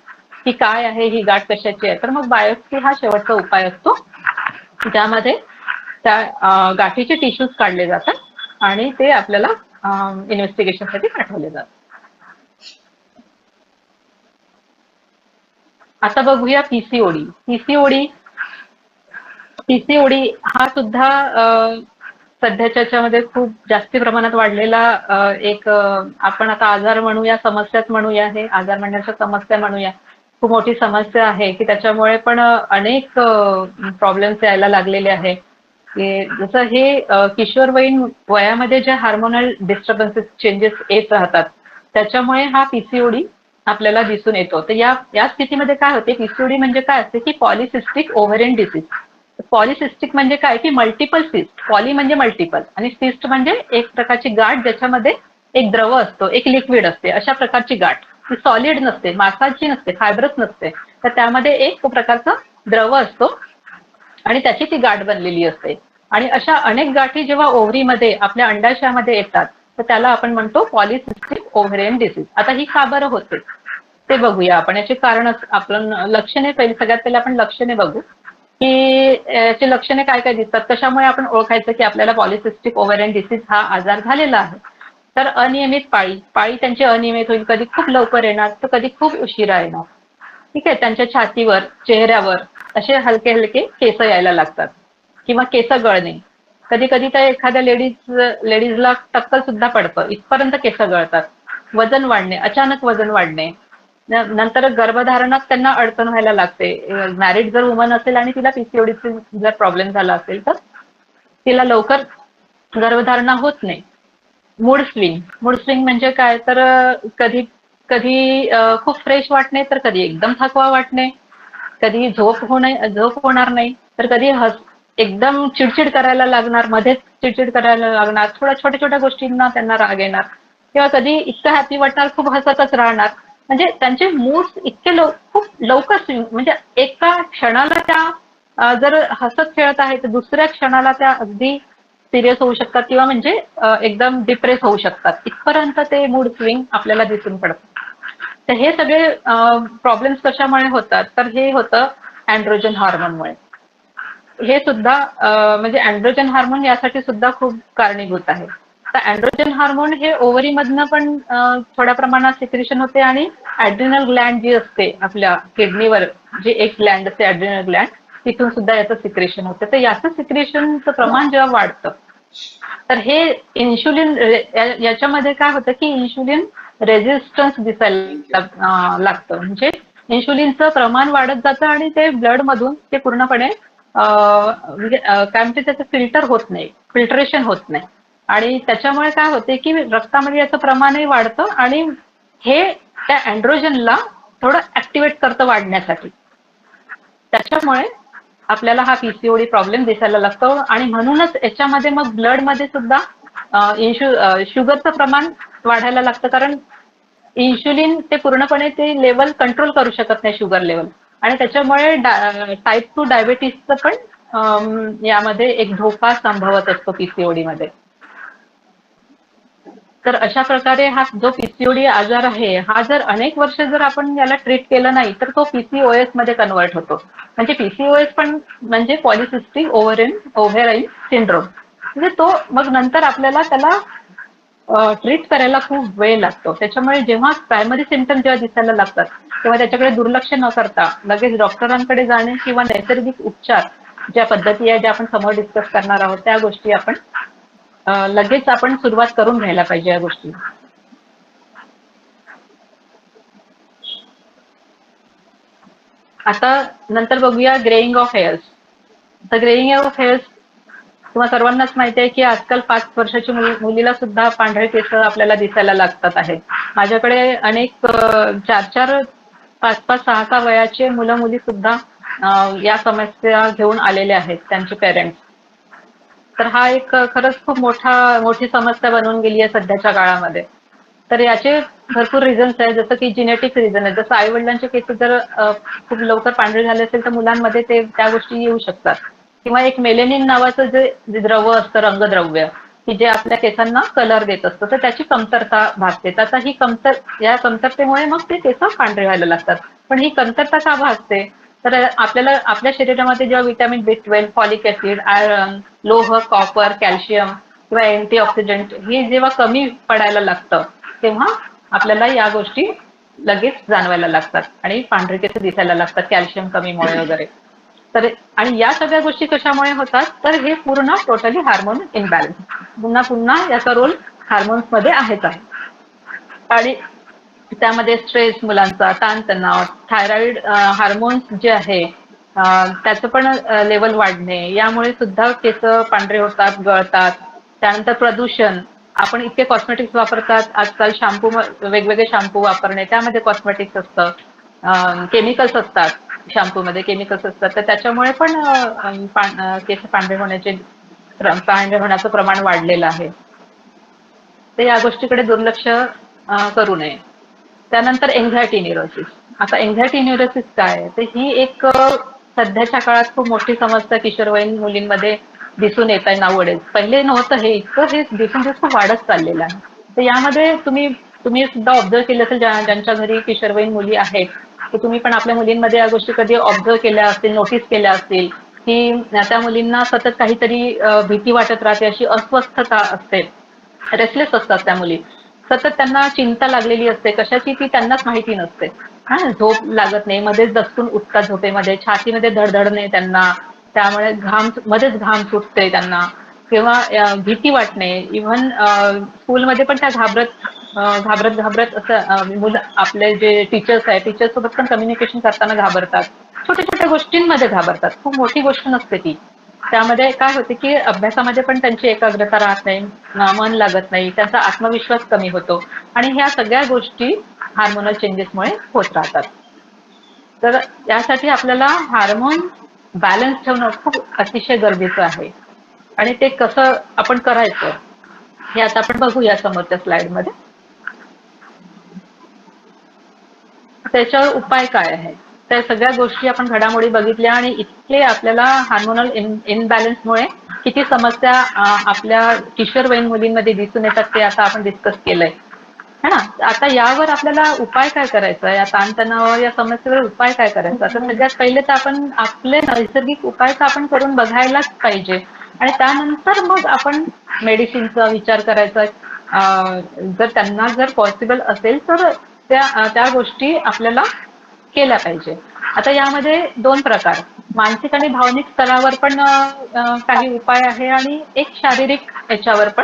की काय आहे ही गाठ कशाची आहे, तर मग बायोप्सी हा शेवटचा उपाय असतो. त्यामध्ये त्या गाठीचे टिश्यूज काढले जातात आणि ते आपल्याला इन्व्हेस्टिगेशनसाठी पाठवले जातात. आता बघूया पीसीओडी. पीसीओडी हा सुद्धा सध्याच्या याच्यामध्ये खूप जास्ती प्रमाणात वाढलेला एक आपण आता आजार म्हणूया, समस्याच म्हणूया, हे आजार म्हणण्याच्या समस्या म्हणूया. खूप मोठी समस्या आहे की त्याच्यामुळे पण अनेक प्रॉब्लेम्स यायला लागलेले आहे. जसं हे किशोरवयीन वयामध्ये जे हार्मोनल डिस्टर्बन्सेस चेंजेस येत राहतात त्याच्यामुळे हा पीसीओडी आपल्याला दिसून येतो. तर या स्थितीमध्ये काय होते, पीसीओडी म्हणजे काय असते की पॉलिसिस्टिक ओव्हरियन डिसीज. पॉलिसिस्टिक म्हणजे काय की मल्टिपल सिस्ट. पॉली म्हणजे मल्टिपल आणि सिस्ट म्हणजे एक प्रकारची गाठ ज्याच्यामध्ये एक द्रव असतो, एक लिक्विड असते, अशा प्रकारची गाठ. ती सॉलिड नसते, मांसाची नसते, फायब्रस नसते, तर त्यामध्ये एक प्रकारचा द्रव असतो आणि त्याची ती गाठ बनलेली असते. आणि अशा अनेक गाठी जेव्हा ओव्हरीमध्ये आपल्या अंडाशयामध्ये येतात तर त्याला आपण म्हणतो पॉलिसिस्टिक ओव्हरियन डिसीज. आता ही का बरं होते ते बघूया आपण. याचे कारण आपण लक्षणे सगळ्यात पहिले आपण लक्षणे बघू की याची लक्षणे काय काय दिसतात, कशामुळे आपण ओळखायचं की आपल्याला पॉलिसिस्टिक ओव्हरियन डिसीज हा आजार झालेला आहे. तर अनियमित पाळी त्यांची अनियमित होईल, कधी खूप लवकर येणार तर कधी खूप उशिरा येणार. ठीक आहे. त्यांच्या छातीवर, चेहऱ्यावर असे हलके हलके केस यायला लागतात किंवा केस गळणे. कधी कधी तर एखाद्या लेडीजला टक्कल सुद्धा पडतं, इथपर्यंत केस गळतात. वजन वाढणे, अचानक वजन वाढणे. नंतर गर्भधारणात त्यांना अडचण व्हायला लागते. मॅरिड जर वुमन असेल आणि तिला पीसीओडीचा जर प्रॉब्लेम झाला असेल तर तिला लवकर गर्भधारणा होत नाही. मूड स्विंग म्हणजे काय, तर कधी कधी खूप फ्रेश वाटणे तर कधी एकदम थकवा वाटणे, कधी झोप होणार नाही तर कधी एकदम चिडचिड करायला लागणार, मध्येच चिडचिड करायला लागणार, थोड्या छोट्या छोट्या गोष्टींना त्यांना राग येणार, किंवा कधी इतकं हॅपी वाटणार खूप हसतच राहणार. म्हणजे त्यांचे मूड इतके खूप लवकर स्विंग, म्हणजे एका क्षणाला त्या जर हसत खेळत आहे तर दुसऱ्या क्षणाला त्या अगदी सिरियस होऊ शकतात किंवा म्हणजे एकदम डिप्रेस होऊ शकतात. इथपर्यंत ते मूड स्विंग आपल्याला दिसून पडतं. तर हे सगळे प्रॉब्लेम्स कशामुळे होतात, तर हे होतं अँड्रोजन हार्मोनमुळे. हे सुद्धा म्हणजे अँड्रोजन हार्मोन यासाठी सुद्धा खूप कारणीभूत आहे. तर अँड्रोजन हार्मोन हे ओव्हरीमधनं पण थोड्या प्रमाणात सिक्रेशन होते आणि ऍड्रिनल ग्लँड जी असते आपल्या किडनीवर, जे एक ग्लँड असते ऍड्रिनल ग्लँड, तिथून सुद्धा याचं सिक्रेशन होतं. तर याचं सिक्रेशनचं प्रमाण जेव्हा वाढतं तर हे इन्शुलिन, याच्यामध्ये काय होतं की इन्शुलिन रेझिस्टन्स दिसायला लागतं. म्हणजे इन्शुलिनचं प्रमाण वाढत जातं आणि ते ब्लड मधून ते पूर्णपणे म्हणजे काय म्हणते त्याचं फिल्टरेशन होत नाही. आणि त्याच्यामुळे काय होते की रक्तामध्ये याचं प्रमाणही वाढतं आणि हे त्या अँड्रोजनला थोडं ऍक्टिव्हेट करतं वाढण्यासाठी. त्याच्यामुळे आपल्याला हा पीसीओडी प्रॉब्लेम दिसायला लागतो. आणि म्हणूनच याच्यामध्ये मग ब्लड मध्ये सुद्धा शुगरचं प्रमाण वाढायला लागतं, कारण इन्शुलिन ते पूर्णपणे ते लेवल कंट्रोल करू शकत नाही शुगर लेवल, आणि त्याच्यामुळे टाईप 2 डायबिटीसचं पण यामध्ये एक धोका संभवत असतो पीसीओडी मध्ये. तर अशा प्रकारे हा जो पीसीओडी आजार आहे, हा जर अनेक वर्ष जर आपण याला ट्रीट केलं नाही तर तो पीसीओएस मध्ये कन्वर्ट होतो. म्हणजे पीसीओएस पण म्हणजे पॉलिसिस्टिक ओव्हेराईन सिंड्रोम. म्हणजे तो मग नंतर आपल्याला त्याला ट्रीट करायला खूप वेळ लागतो. त्याच्यामुळे जेव्हा प्रायमरी सिम्पटम जेव्हा दिसायला लागतात तेव्हा त्याच्याकडे दुर्लक्ष न करता लगेच डॉक्टरांकडे जाणे किंवा नैसर्गिक उपचार ज्या पद्धती आहे, ज्या आपण समोर डिस्कस करणार आहोत, त्या गोष्टी आपण लगेच आपण सुरुवात करून घ्यायला पाहिजे या गोष्टी. आता नंतर बघूया ग्रेइंग ऑफ हेअर्स. तर ग्रेइंग ऑफ हेअर्स तुम्हाला सर्वांनाच माहिती आहे की आजकाल 5 वर्षाची मुलीला सुद्धा पांढरे केस आपल्याला दिसायला लागतात आहेत. माझ्याकडे अनेक 4-4, 5-5, 6-6 वयाचे मुलं मुली सुद्धा या समस्या घेऊन आलेले आहेत, त्यांचे पेरेंट्स. तर हा एक खरंच खूप मोठी समस्या बनून गेली आहे सध्याच्या काळामध्ये. तर याचे भरपूर रिझन्स आहेत, जसं की जेनेटिक रिझन आहे. जसं आई वडिलांचे केस जर खूप लवकर पांढरे झाले असेल तर मुलांमध्ये त्या गोष्टी येऊ शकतात. किंवा एक मेलेनिन नावाचं जे द्रव्य असतं, रंगद्रव्य, की जे आपल्या केसांना कलर देत असतं, तर त्याची कमतरता भासते. आता या कमतरतेमुळे मग ते केस पांढरे व्हायला लागतात. पण ही कमतरता का भासते? तर आपल्याला आपल्या शरीरामध्ये जेव्हा vitamin B12, folic acid, iron, लोह, कॉपर, कॅल्शियम किंवा अँटीऑक्सिडंट हे जेव्हा कमी पडायला लागतं तेव्हा आपल्याला या गोष्टी लगेच जाणवायला लागतात आणि पांढरे केस दिसायला लागतात कॅल्शियम कमीमुळे वगैरे. तर आणि या सगळ्या गोष्टी कशामुळे होतात, तर हे पूर्ण टोटली हार्मोन इनबॅलन्स. पुन्हा याचा रोल हार्मोन्स मध्ये आहेच आहे. आणि त्यामध्ये स्ट्रेस, मुलांचा ताणतणाव, थायरॉइड हार्मोन्स जे आहे त्याचं पण लेवल वाढणे, यामुळे सुद्धा केस पांढरे होतात, गळतात. त्यानंतर प्रदूषण, आपण इतके कॉस्मेटिक्स वापरतात आजकाल, शॅम्पू, वेगवेगळे शॅम्पू वापरणे, त्यामध्ये कॉस्मेटिक्स असतं, केमिकल्स असतात, शॅम्पू मध्ये केमिकल्स असतात, तर त्याच्यामुळे पण केस पांढरे होण्याचं प्रमाण वाढलेलं आहे. तर या गोष्टीकडे दुर्लक्ष करू नये. त्यानंतर एन्झायटी न्यूरोसिस. आता एन्झायटी न्यूरोसिस काय आहे, तर ही एक सध्याच्या काळात खूप मोठी समस्या किशोरवयीन मुलींमध्ये दिसून येत आहे नावडेज. पहिले नव्हतं हे इतकं, हे दिवसेंदिवस खूप वाढत चाललेलं आहे. तर यामध्ये तुम्ही सुद्धा ऑब्झर्व केलं असेल, ज्यांच्या घरी किशोरवयीन मुली आहेत, तर तुम्ही पण आपल्या मुलींमध्ये या गोष्टी कधी ऑब्झर्व केल्या असतील, नोटीस केल्या असतील, की त्या मुलींना सतत काहीतरी भीती वाटत राहते, अशी अस्वस्थता असते, रेस्टलेस असतात त्या मुली. सतत त्यांना चिंता लागलेली असते, कशाची ती त्यांनाच माहिती नसते. हा, झोप लागत नाही, मध्येच दचकून उठतात झोपेमध्ये, छातीमध्ये धडधडणे त्यांना, त्यामुळे मध्येच घाम सुटते त्यांना, किंवा भीती वाटणे. इव्हन स्कूलमध्ये पण त्या घाबरत असं मुलं, आपले जे टीचर्स आहेत, टीचर्स सोबत पण कम्युनिकेशन करताना घाबरतात. छोट्या छोट्या गोष्टींमध्ये घाबरतात, खूप मोठी गोष्ट नसते ती. त्यामध्ये काय होते की अभ्यासामध्ये पण त्यांची एकाग्रता राहत नाही, मन लागत नाही, त्यांचा आत्मविश्वास कमी होतो, आणि ह्या सगळ्या गोष्टी हार्मोनल चेंजेसमुळे होत राहतात. तर यासाठी आपल्याला हार्मोन बॅलन्स ठेवणं खूप अतिशय गरजेचं आहे. आणि ते कसं आपण करायचं हे आता आपण बघूया समोरच्या स्लाइडमध्ये. त्याच्यावर उपाय काय आहे, त्या सगळ्या गोष्टी आपण घडामोडी बघितल्या, आणि इतके आपल्याला हार्मोनल इनबॅलन्समुळे किती समस्या आपल्या किशोरवयीन मुलींमध्ये दिसून येतात ते आता आपण डिस्कस केलंय, है ना. आता यावर आपल्याला उपाय काय करायचा, या ताणतणावावर, या समस्येवर उपाय काय करायचा, तर सगळ्यात पहिले तर आपण आपले नैसर्गिक उपाय तर आपण करून बघायलाच पाहिजे, आणि त्यानंतर मग आपण मेडिसिनचा विचार करायचा. जर त्यांना जर पॉसिबल असेल तर त्या गोष्टी आपल्याला केल्या पाहिजे. आता यामध्ये 2 प्रकार, मानसिक आणि भावनिक स्तरावर पण काही उपाय आहे, आणि एक शारीरिक याच्यावर पण.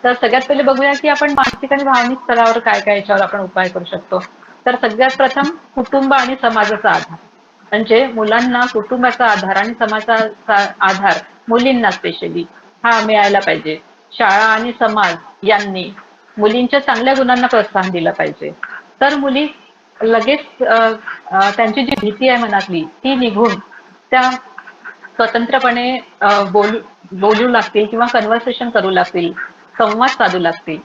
तर सगळ्यात पहिले बघूया की आपण मानसिक आणि भावनिक स्तरावर काय काय याच्यावर आपण उपाय करू शकतो. तर सगळ्यात प्रथम कुटुंब आणि समाजाचा आधार, म्हणजे मुलांना कुटुंबाचा आधार आणि समाजाचा आधार, मुलींना स्पेशली, हा मिळायला पाहिजे. शाळा आणि समाज यांनी मुलींच्या चांगल्या गुणांना प्रोत्साहन दिलं पाहिजे, तर मुली लगेच त्यांची जी भीती आहे मनातली ती निघून त्या स्वतंत्रपणे बोलू लागतील किंवा कन्व्हर्सेशन करू लागतील. संवाद साधू लागतील.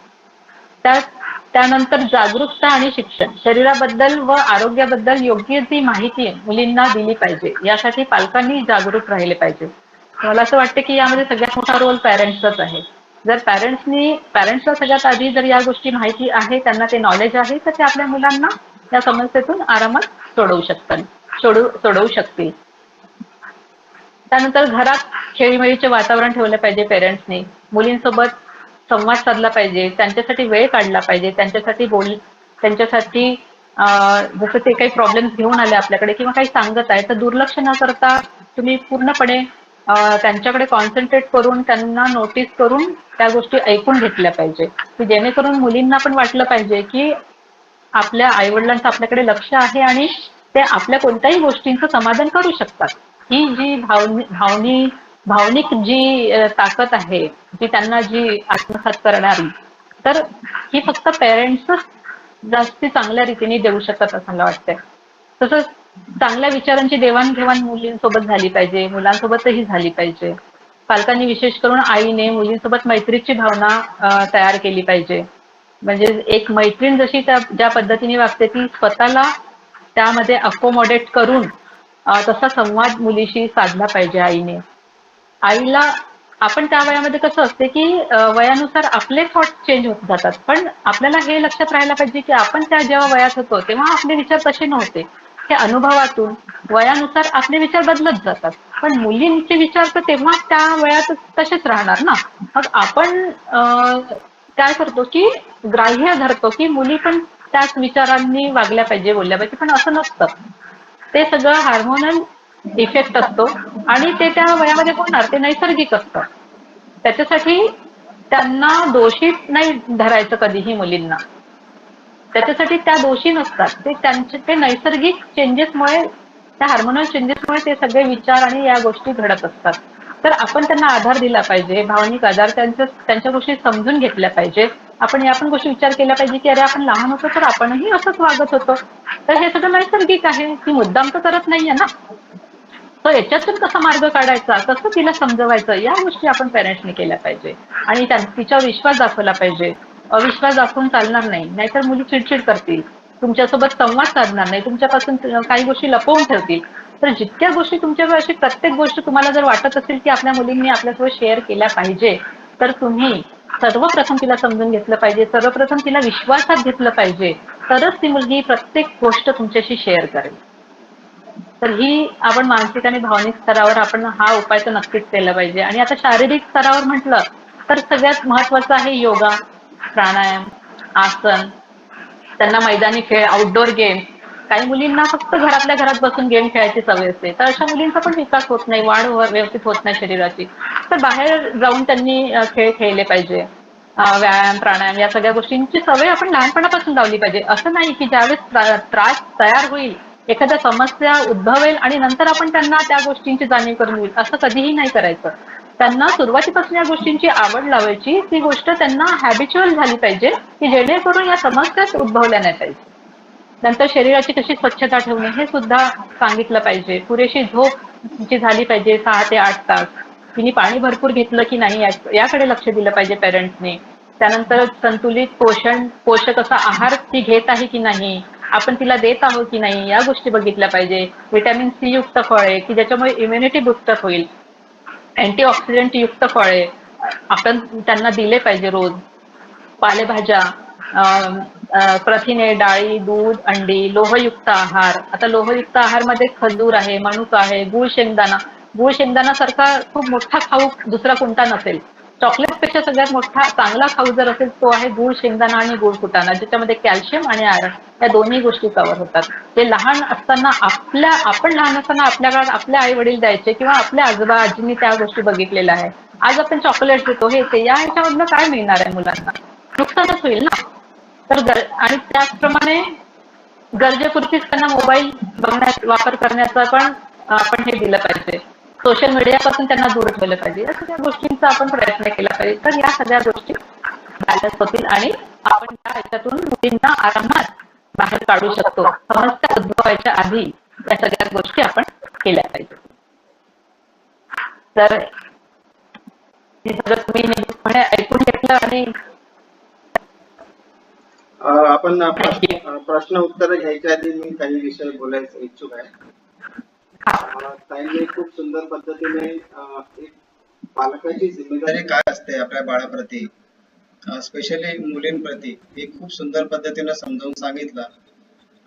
त्यानंतर जागरूकता आणि शिक्षण, शरीराबद्दल व आरोग्याबद्दल योग्य ती माहिती मुलींना दिली पाहिजे. यासाठी पालकांनी जागरूक राहिले पाहिजे. मला असं वाटतं की यामध्ये सगळ्यात मोठा रोल पॅरेंट्सचाच आहे. जर पॅरेंट्सला सगळ्यात आधी जर या गोष्टी माहिती आहे, त्यांना ते नॉलेज आहे, तर ते आपल्या मुलांना या समस्येतून आरामात सोडवू शकतील. त्यानंतर घरात खेळीमेळीचे वातावरण ठेवलं पाहिजे पेरेंट्सनी. मुलींसोबत संवाद साधला पाहिजे, त्यांच्यासाठी वेळ काढला पाहिजे, त्यांच्यासाठी जसं ते काही प्रॉब्लेम्स घेऊन आले आपल्याकडे किंवा काही सांगत आहे, तर दुर्लक्ष न करता तुम्ही पूर्णपणे त्यांच्याकडे कॉन्सन्ट्रेट करून, त्यांना नोटीस करून त्या गोष्टी ऐकून घेतल्या पाहिजे, की जेणेकरून मुलींना पण वाटलं पाहिजे की आपल्या आईवडिलांचं आपल्याकडे लक्ष आहे आणि ते आपल्या कोणत्याही गोष्टींचं समाधान करू शकतात. ही जी भावनिक जी ताकद आहे, जी त्यांना जी आत्मसात करणारी, तर ही फक्त पेरेंट्सच जास्ती चांगल्या रीतीने देऊ शकतात असं मला वाटतंय. तसंच चांगल्या विचारांची देवाणघेवाण मुलींसोबत झाली पाहिजे, मुलांसोबतही झाली पाहिजे. पालकांनी विशेष करून आईने मुलींसोबत मैत्रीची भावना तयार केली पाहिजे. म्हणजे एक मैत्रीण जशी ज्या पद्धतीने वागते, ती स्वतःला त्यामध्ये अकोमोडेट करून तसा संवाद मुलीशी साधला पाहिजे आईने. आईला आपण त्या वयामध्ये कसं असते की वयानुसार आपले थॉट चेंज होत जातात, पण आपल्याला हे लक्षात राहायला पाहिजे की आपण त्या जेव्हा वयात होतो तेव्हा आपले विचार तसे नव्हते. हे अनुभवातून वयानुसार आपले विचार बदलत जातात, पण मुलींचे विचार तर तेव्हा त्या वयात तसेच राहणार ना. मग आपण काय करतो की ग्राह्य धरतो की मुली पण त्याच विचारांनी वागल्या पाहिजे, बोलल्या पाहिजे, पण असं नसतं. ते सगळं हार्मोनल इफेक्ट असतो आणि ते त्या वयामध्ये होणार, ते नैसर्गिक असतं. त्याच्यासाठी त्यांना दोषी नाही धरायचं कधीही मुलींना. त्याच्यासाठी त्या दोषी नसतात, ते नैसर्गिक चेंजेसमुळे, त्या हार्मोनल चेंजेसमुळे ते सगळे विचार आणि या गोष्टी घडत असतात. तर आपण त्यांना आधार दिला पाहिजे, भावनिक आधार, त्यांच्या गोष्टी समजून घेतल्या पाहिजे. आपण या पण गोष्टी विचार केला पाहिजे की अरे आपण लहान होतो तर आपणही असंच वागत होतो, तर हे सगळं नैसर्गिक आहे, ती मुद्दाम तर करत नाहीये ना. तर याच्यातून कसा मार्ग काढायचा, कसं तिला समजवायचं, या गोष्टी आपण पेरेंट्सनी केल्या पाहिजे आणि तिच्यावर विश्वास दाखवला पाहिजे. अविश्वास दाखवून चालणार नाही, नाहीतर मुली चिडचिड करतील, तुमच्यासोबत संवाद साधणार नाही, तुमच्यापासून काही गोष्टी लपवून ठेवतील. तर जितक्या गोष्टी तुमच्यावर, अशी प्रत्येक गोष्ट तुम्हाला जर वाटत असेल की आपल्या मुलींनी आपल्यासोबत शेअर केल्या पाहिजे, तर तुम्ही सर्वप्रथम तिला समजून घेतलं पाहिजे, सर्वप्रथम तिला विश्वासात घेतलं पाहिजे, तरच ती मुलगी प्रत्येक गोष्ट तुमच्याशी शेअर करेल. तर ही आपण मानसिक आणि भावनिक स्तरावर आपण हा उपाय तर नक्कीच केला पाहिजे. आणि आता शारीरिक स्तरावर म्हटलं तर सगळ्यात महत्वाचं आहे योगा, प्राणायाम, आसन, त्यांना मैदानी खेळ, आउटडोर गेम. काही मुलींना फक्त घरातल्या घरात बसून गेम खेळायची सवय असते, तर अशा मुलींचा पण विकास होत नाही, वाढ व्यवस्थित होत नाही शरीराची. तर बाहेर जाऊन त्यांनी खेळ खेळले पाहिजे. व्यायाम, प्राणायाम या सगळ्या गोष्टींची सवय आपण लहानपणापासून लावली पाहिजे. असं नाही की ज्यावेळेस त्रास तयार होईल, एखाद्या समस्या उद्भवेल आणि नंतर आपण त्यांना त्या गोष्टींची जाणीव करून देईल, असं कधीही नाही करायचं. त्यांना सुरुवातीपासून या गोष्टींची आवड लावायची, ती गोष्ट त्यांना हॅबिच्युअल झाली पाहिजे की जेणेकरून या समस्याच उद्भवल्या नाही पाहिजे. नंतर शरीराची कशी स्वच्छता ठेवणे हे सुद्धा सांगितलं पाहिजे. पुरेशी झोप जी झाली पाहिजे, 6 ते 8 तास. तिने पाणी भरपूर घेतलं की नाही याकडे लक्ष दिलं पाहिजे पेरेंट्सने. त्यानंतर संतुलित पोषक असा आहार ती घेत आहे की नाही, आपण तिला देत आहोत की नाही, या गोष्टी बघितल्या पाहिजे. व्हिटॅमिन सी युक्त फळे की ज्याच्यामुळे इम्युनिटी बुस्टर होईल, अँटीऑक्सिडंट युक्त फळे आपण त्यांना दिले पाहिजे रोज. पालेभाज्या, प्रथिने, डाळी, दूध, अंडी, लोहयुक्त आहार. आता लोहयुक्त आहार मध्ये खजूर आहे, मनुका आहे, गुळ शेंगदाणा सारखा खूप मोठा खाऊ दुसरा कोणता नसेल. चॉकलेट पेक्षा सगळ्यात मोठा चांगला खाऊ जर असेल तो आहे गुळ शेंगदाणा आणि गुळ फुटाणा, ज्याच्यामध्ये कॅल्शियम आणि आयर्न या दोन्ही गोष्टी कव्हर होतात. ते लहान असताना आपण लहान असताना आपल्या काळात आपले आई वडील द्यायचे किंवा आपल्या आजोबा आजींनी त्या गोष्टी बघितलेल्या आहे. आज आपण चॉकलेट देतो, हे ते, या ह्याच्यामधनं काय मिळणार आहे मुलांना, नुकसानच होईल ना. तर आणि त्याचप्रमाणे गरजेपुरतीच त्यांना मोबाईल वापर करण्याचा पण आपण हे दिलं पाहिजे. सोशल मीडियापासून त्यांना दूर ठेवलं पाहिजे. या सगळ्या गोष्टींचा आपण प्रयत्न केला पाहिजे. तर या सगळ्या गोष्टी बॅलन्स होतील आणि आपण या ह्याच्यातून मुलींना आरामात बाहेर काढू शकतो. समस्या उद्भवायच्या आधी या सगळ्या गोष्टी आपण केल्या पाहिजे. तर हे सगळं तुम्ही निमूटपणे ऐकून घेतलं आणि आपण प्रश्न उत्तर घ्यायच्या आधी मी काही विषय बोलायचं इच्छुक आहे. ताईंनी खूप सुंदर पद्धतीने एक पालकाची जिम्मेदारी काय असते आपल्या बाळाप्रती, स्पेशली मुलींप्रती, हे खूप सुंदर पद्धतीने समजावून सांगितलं.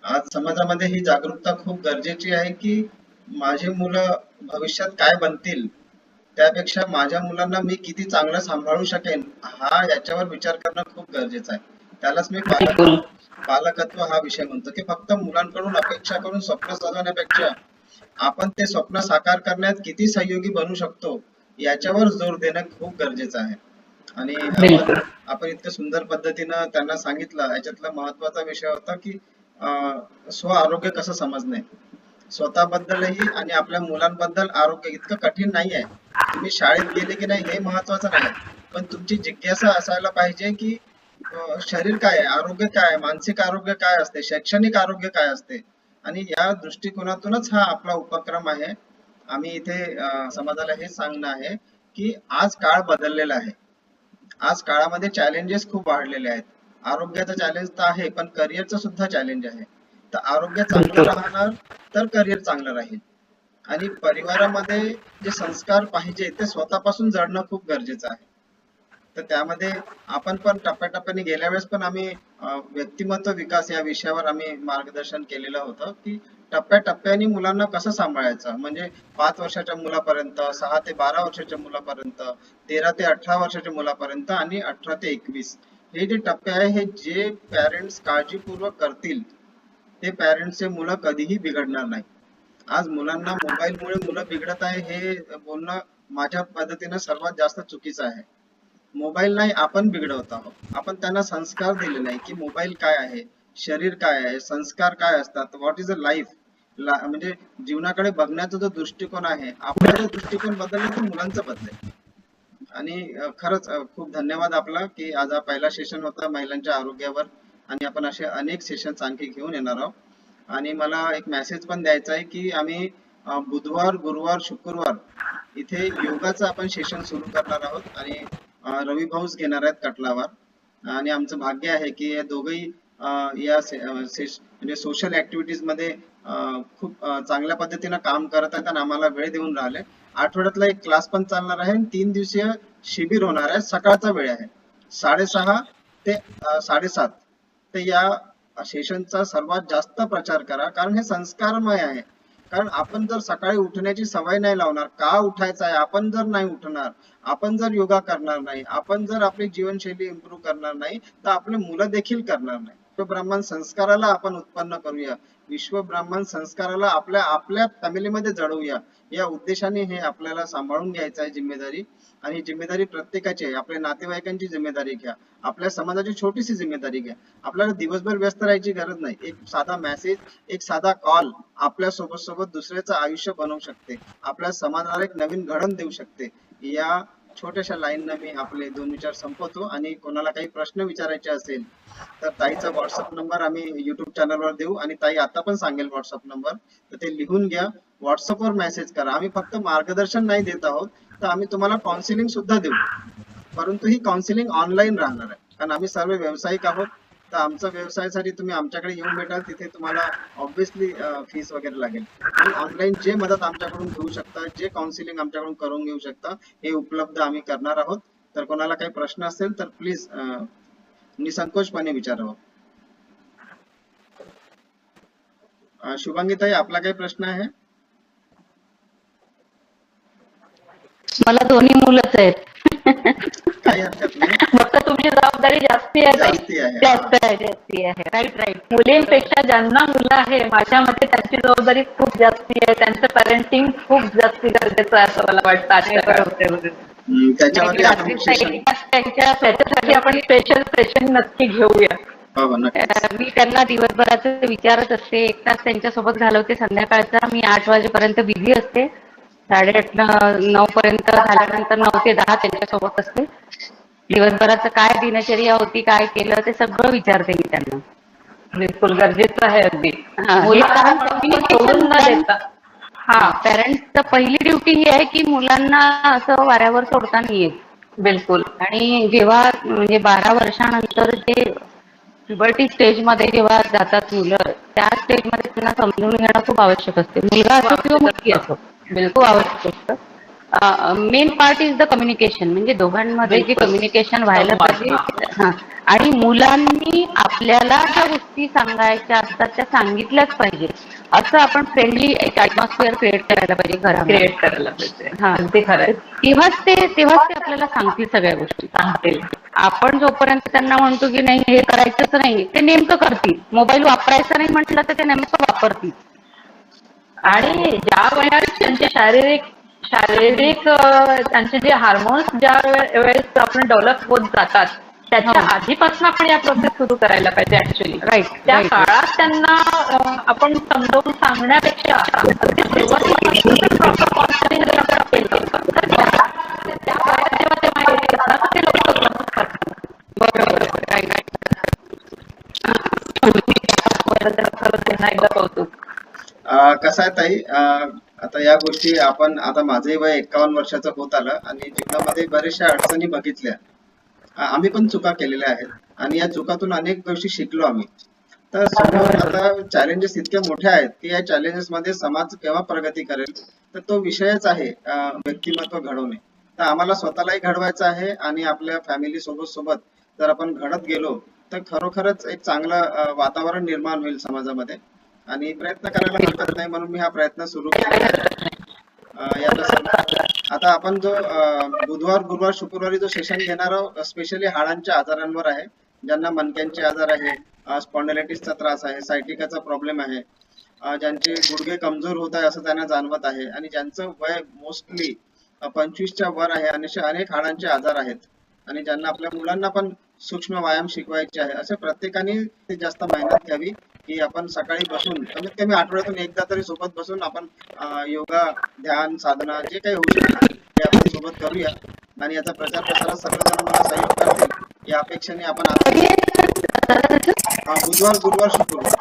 आज समाजामध्ये ही जागरूकता खूप गरजेची आहे की माझे मुलं भविष्यात काय बनतील त्यापेक्षा माझ्या मुलांना मी किती चांगलं सांभाळू शकेन याच्यावर विचार करणं खूप गरजेचं आहे. त्यालाच मी पालकत्व हा विषय म्हणतो की फक्त मुलांकडून अपेक्षा करून स्वप्न साधवण्यापेक्षा आपण ते स्वप्न साकार करण्यात किती सहयोगी बनू शकतो याच्यावर जोर देणं खूप गरजेचं आहे. आणि आपण इतकं सुंदर पद्धतीनं त्यांना सांगितलं. याच्यातला महत्वाचा विषय होता की स्व आरोग्य कसं समजणे, स्वतःबद्दलही आणि आपल्या मुलांबद्दल आरोग्य इतकं कठीण नाही आहे. तुम्ही शाळेत गेले की नाही हे महत्वाचं नाही, पण तुमची जिज्ञासा असायला पाहिजे की शरीर काय आहे, आरोग्य काय आहे, मानसिक आरोग्य काय असते, शैक्षणिक आरोग्य काय असते. आणि या दृष्टिकोनातूनच हा आपला उपक्रम आहे. आम्ही इथे समाजाला हे सांगणं आहे की आज काळ बदललेला आहे. आज काळामध्ये चॅलेंजेस खूप वाढलेले आहेत. आरोग्याचं चॅलेंज तर आहे, पण करिअरचं सुद्धा चॅलेंज आहे. तर आरोग्य चांगलं राहणार तर करिअर चांगलं राहील. आणि परिवारामध्ये जे संस्कार पाहिजे ते स्वतःपासून जडणं खूप गरजेचं आहे. तर त्यामध्ये आपण पण टप्प्याटप्प्याने गेल्या वेळेस पण आम्ही व्यक्तिमत्व विकास या विषयावर आम्ही मार्गदर्शन केलेलं होतं की टप्प्याटप्प्याने मुलांना कसं सांभाळायचं. म्हणजे 5 वर्षाच्या मुलापर्यंत, 6 ते 12 वर्षाच्या मुलापर्यंत, 13 ते 18 वर्षाच्या मुलापर्यंत आणि 18 ते 21 हे जे टप्पे आहे हे जे पॅरेंट्स काळजीपूर्वक करतील ते पॅरेंट्सचे मुलं कधीही बिघडणार नाही. आज मुलांना मोबाईलमुळे मुलं बिघडत आहे हे बोलणं माझ्या पद्धतीनं सर्वात जास्त चुकीचं आहे. मोबाईल नाही आपण बिघडवत आहोत. आपण त्यांना संस्कार दिले नाही की मोबाईल काय आहे, शरीर काय आहे, संस्कार काय असतात, व्हॉट इज अ लाईफ. म्हणजे जीवनाकडे बघण्याचा जो दृष्टिकोन आहे, आपला जो दृष्टिकोन बदलला तर मुलांचा बदलेल. आणि खरंच खूप धन्यवाद आपला की आज हा पहिला सेशन होता महिलांच्या आरोग्यावर आणि आपण असे अनेक सेशन्स आणखी घेऊन येणार आहोत. आणि मला एक मेसेज पण द्यायचा आहे की आम्ही बुधवार, गुरुवार, शुक्रवार इथे योगाचं आपण सेशन सुरू करणार आहोत आणि रवी भाऊच घेणार आहेत कटलावर. आणि आमचं भाग्य आहे की हे दोघंही या म्हणजे सोशल ऍक्टिव्हिटीज मध्ये खूप चांगल्या पद्धतीनं काम करत आहेत आणि आम्हाला वेळ देऊन राहिले. आठवड्यातला एक क्लास पण चालणार आहे आणि 3 दिवसीय शिबिर होणार आहे. सकाळचा वेळ आहे 6:30 ते 7:30. तर या सेशनचा सर्वात जास्त प्रचार करा कारण हे संस्कारमय आहे. कारण आपण जर सकाळी उठण्याची सवय नाही लावणार, का उठायचं आहे, आपण जर नाही उठणार, आपण जर योगा करणार नाही, आपण जर आपली जीवनशैली इम्प्रूव्ह करणार नाही तर आपले मुलं देखील करणार नाही. विश्व ब्राह्मण संस्काराला आपण उत्पन्न करूया, विश्व ब्राह्मण संस्काराला आपल्या आपल्या फॅमिलीमध्ये जडवूया या उद्देशाने हे आपल्याला सांभाळून घ्यायचं आहे जिम्मेदारी. आणि जिम्मेदारी प्रत्येकाची आहे. आपल्या नातेवाईकांची जिम्मेदारी घ्या, आपल्या समाजाची छोटीशी जिम्मेदारी घ्या. आपल्याला दिवसभर व्यस्त राहायची गरज नाही. एक साधा मेसेज, एक साधा कॉल आपल्या सोबत दुसऱ्याचं आयुष्य बनवू शकते, आपल्या समाजाला एक नवीन घडण देऊ शकते. या छोट्याशा लाईननं मी आपले 2 विचार संपवतो. आणि कोणाला काही प्रश्न विचारायचे असेल तर ताईचा व्हॉट्सअप नंबर आम्ही युट्यूब चॅनलवर देऊ आणि ताई आता पण सांगेल व्हॉट्सअप नंबर, तर ते लिहून घ्या, व्हॉट्सअपवर मेसेज करा. आम्ही फक्त मार्गदर्शन नाही देत आहोत तर आम्ही तुम्हाला काउन्सिलिंग सुद्धा देऊ, परंतु ही काउन्सिलिंग ऑनलाईन राहणार आहे कारण आम्ही सर्व व्यावसायिक आहोत. तर आमच्या व्यवसायासाठी तुम्ही आमच्याकडे येऊन भेटाल तिथे तुम्हाला ऑब्व्हियसली फीस वगैरे लागेल. आणि ऑनलाईन जे मदत आमच्याकडून घेऊ शकता, जे काउन्सिलिंग आमच्याकडून करून घेऊ शकता हे उपलब्ध आम्ही करणार आहोत. तर कोणाला काही प्रश्न असेल तर प्लीज निसंकोचपणे विचारावं. शुभांगी ताई आपला काही प्रश्न आहे? मला दोन्ही मुलंच आहेत. काही हरकत नाही, फक्त तुमची जबाबदारी जास्ती आहे. जास्ती आहे. Right right. मुलींपेक्षा ज्यांना मुलं आहे माझ्या मते त्यांची जबाबदारी खूप जास्ती आहे. त्यांचं पॅरेंटिंग खूप जास्ती गरजेचं आहे असं मला वाटतं. त्याच्यावरती आपण त्याच्यासाठी आपण स्पेशल सेशन नक्की घेऊया. मी त्यांना दिवसभराचं विचारत असते, 1 तास त्यांच्यासोबत घालवते. संध्याकाळचा मी 8 वाजेपर्यंत बिझी असते. 8:30-9 पर्यंत झाल्यानंतर 9 ते 10 त्यांच्यासोबत असते. दिवसभराचं काय दिनचर्या होती, काय केलं ते सगळं विचारते मी त्यांना. बिलकुल गरजेचं आहे अगदी. सोडून न देता पॅरेंट्सचं पहिली ड्युटी ही आहे की मुलांना असं वाऱ्यावर सोडता नाही येत. बिलकुल. आणि जेव्हा म्हणजे 12 वर्षानंतर जे प्युबर्टी स्टेजमध्ये जेव्हा जातात मुलं, त्या स्टेजमध्ये त्यांना समजून घेणं खूप आवश्यक असते. मुलगा असो किंवा मुलगी असो, खूप आवश्यक असतं. Main part is the communication, म्हणजे दोघांमध्ये जे बिलकुल. कम्युनिकेशन व्हायला संवाद. पाहिजे. हां. हा. आणि मुलांनी आपल्याला ज्या गोष्टी सांगायच्या असतात त्या सांगितल्याच पाहिजे. असं आपण फ्रेंडली एक ऍटमॉस्फिअर क्रिएट करायला पाहिजे घरामध्ये. क्रिएट करायला पाहिजे. हा. अगदी खरं आहे. तेव्हाच ते आपल्याला सांगतील सगळ्या गोष्टी. सांगतील. आपण जोपर्यंत त्यांना म्हणतो की नाही हे करायचंच नाही, ते नेमकं करतील. मोबाईल वापरायचा नाही म्हटलं तर ते नेमकं वापरतील. आणि ज्या वयात त्यांचे शारीरिक शारीरिक त्यांचे जे हार्मोन्स ज्या वेळेस आपण डेव्हलप होत जातात त्याच्या हो. आधीपासून आपण या प्रोसेस सुरू करायला पाहिजे ऍक्च्युली. राईट त्या राईट. काळात त्यांना आपण समजावून सांगण्यापेक्षा अगदी सुरुवातीपासून जर प्रॉपर कॉन्सलिंग जर आपण केलं तर त्या वयात जेव्हा ते माहिती येतात ना तर ते लवकर ग्रहण करतात. बरोबर. राईट. त्याला खरंच पुन्हा एकदा कौतुक. कसं आहे ताई, आता या गोष्टी आपण, आता माझंही वय 51 वर्षाचं होत आलं आणि जीवनामध्ये बऱ्याचशा अडचणी बघितल्या. आम्ही पण चुका केलेल्या आहेत आणि या चुकातून अनेक गोष्टी शिकलो आम्ही. तर समोर आता चॅलेंजेस इतके मोठे आहेत की या challenges मध्ये समाज केव्हा प्रगती करेल तर तो विषयच आहे व्यक्तिमत्व घडवणे. तर आम्हाला स्वतःलाही घडवायचं आहे आणि आपल्या फॅमिली सोबत जर आपण घडत गेलो तर खरोखरच एक चांगलं वातावरण निर्माण होईल समाजामध्ये आणि प्रयत्न करायला हरकत नाही, म्हणून मी हा प्रयत्न सुरू केलेला आहे. आता आपण जो बुधवार गुरुवार शुक्रवारी जो सेशन घेणार आहोत स्पेशली हाडांच्या आजारांवर आहे. ज्यांना मणक्यांचे आजार आहे, स्पॉन्डिलायटिसचा त्रास आहे, सायटिकाचा प्रॉब्लेम आहे, ज्यांचे गुडघे कमजोर होत आहे असं त्यांना जाणवत आहे आणि ज्यांचं वय मोस्टली 25च्या वर आहे आणि असे अनेक हाडांचे आजार आहेत आणि ज्यांना आपल्या मुलांना पण सूक्ष्म व्यायाम शिकवायचे आहे, अशा प्रत्येकाने ते जास्त मेहनत घ्यावी की आपण सकाळी बसून कमीत कमी आठवड्यातून एकदा तरी सोबत बसून आपण योगा, ध्यान, साधना जे काही होऊ शकेल ते आपण सोबत करूया आणि याचा प्रचार प्रसार सर्वजण मला सहयोग करतील या अपेक्षेने आपण बुधवार गुरुवार शुक्रवार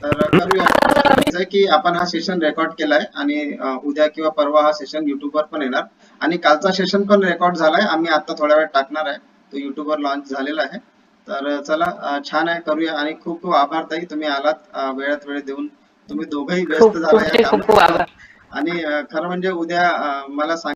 तर करूया. जर की आपण हा सेशन रेकॉर्ड केलाय आणि उद्या किंवा परवा हा सेशन युट्यूबवर पण येणार आणि कालचा सेशन पण रेकॉर्ड झालाय. आम्ही आता थोड्या वेळ टाकणार आहे, तो युट्यूबवर लॉन्च झालेला आहे. तर चला, छान आहे, करूया. आणि खूप खूप आभार ताई, तुम्ही आलात वेळात वेळ देऊन. तुम्ही दोघंही व्यस्त झाला या खूप खूप कामात आभार. आणि खरं म्हणजे उद्या मला सांग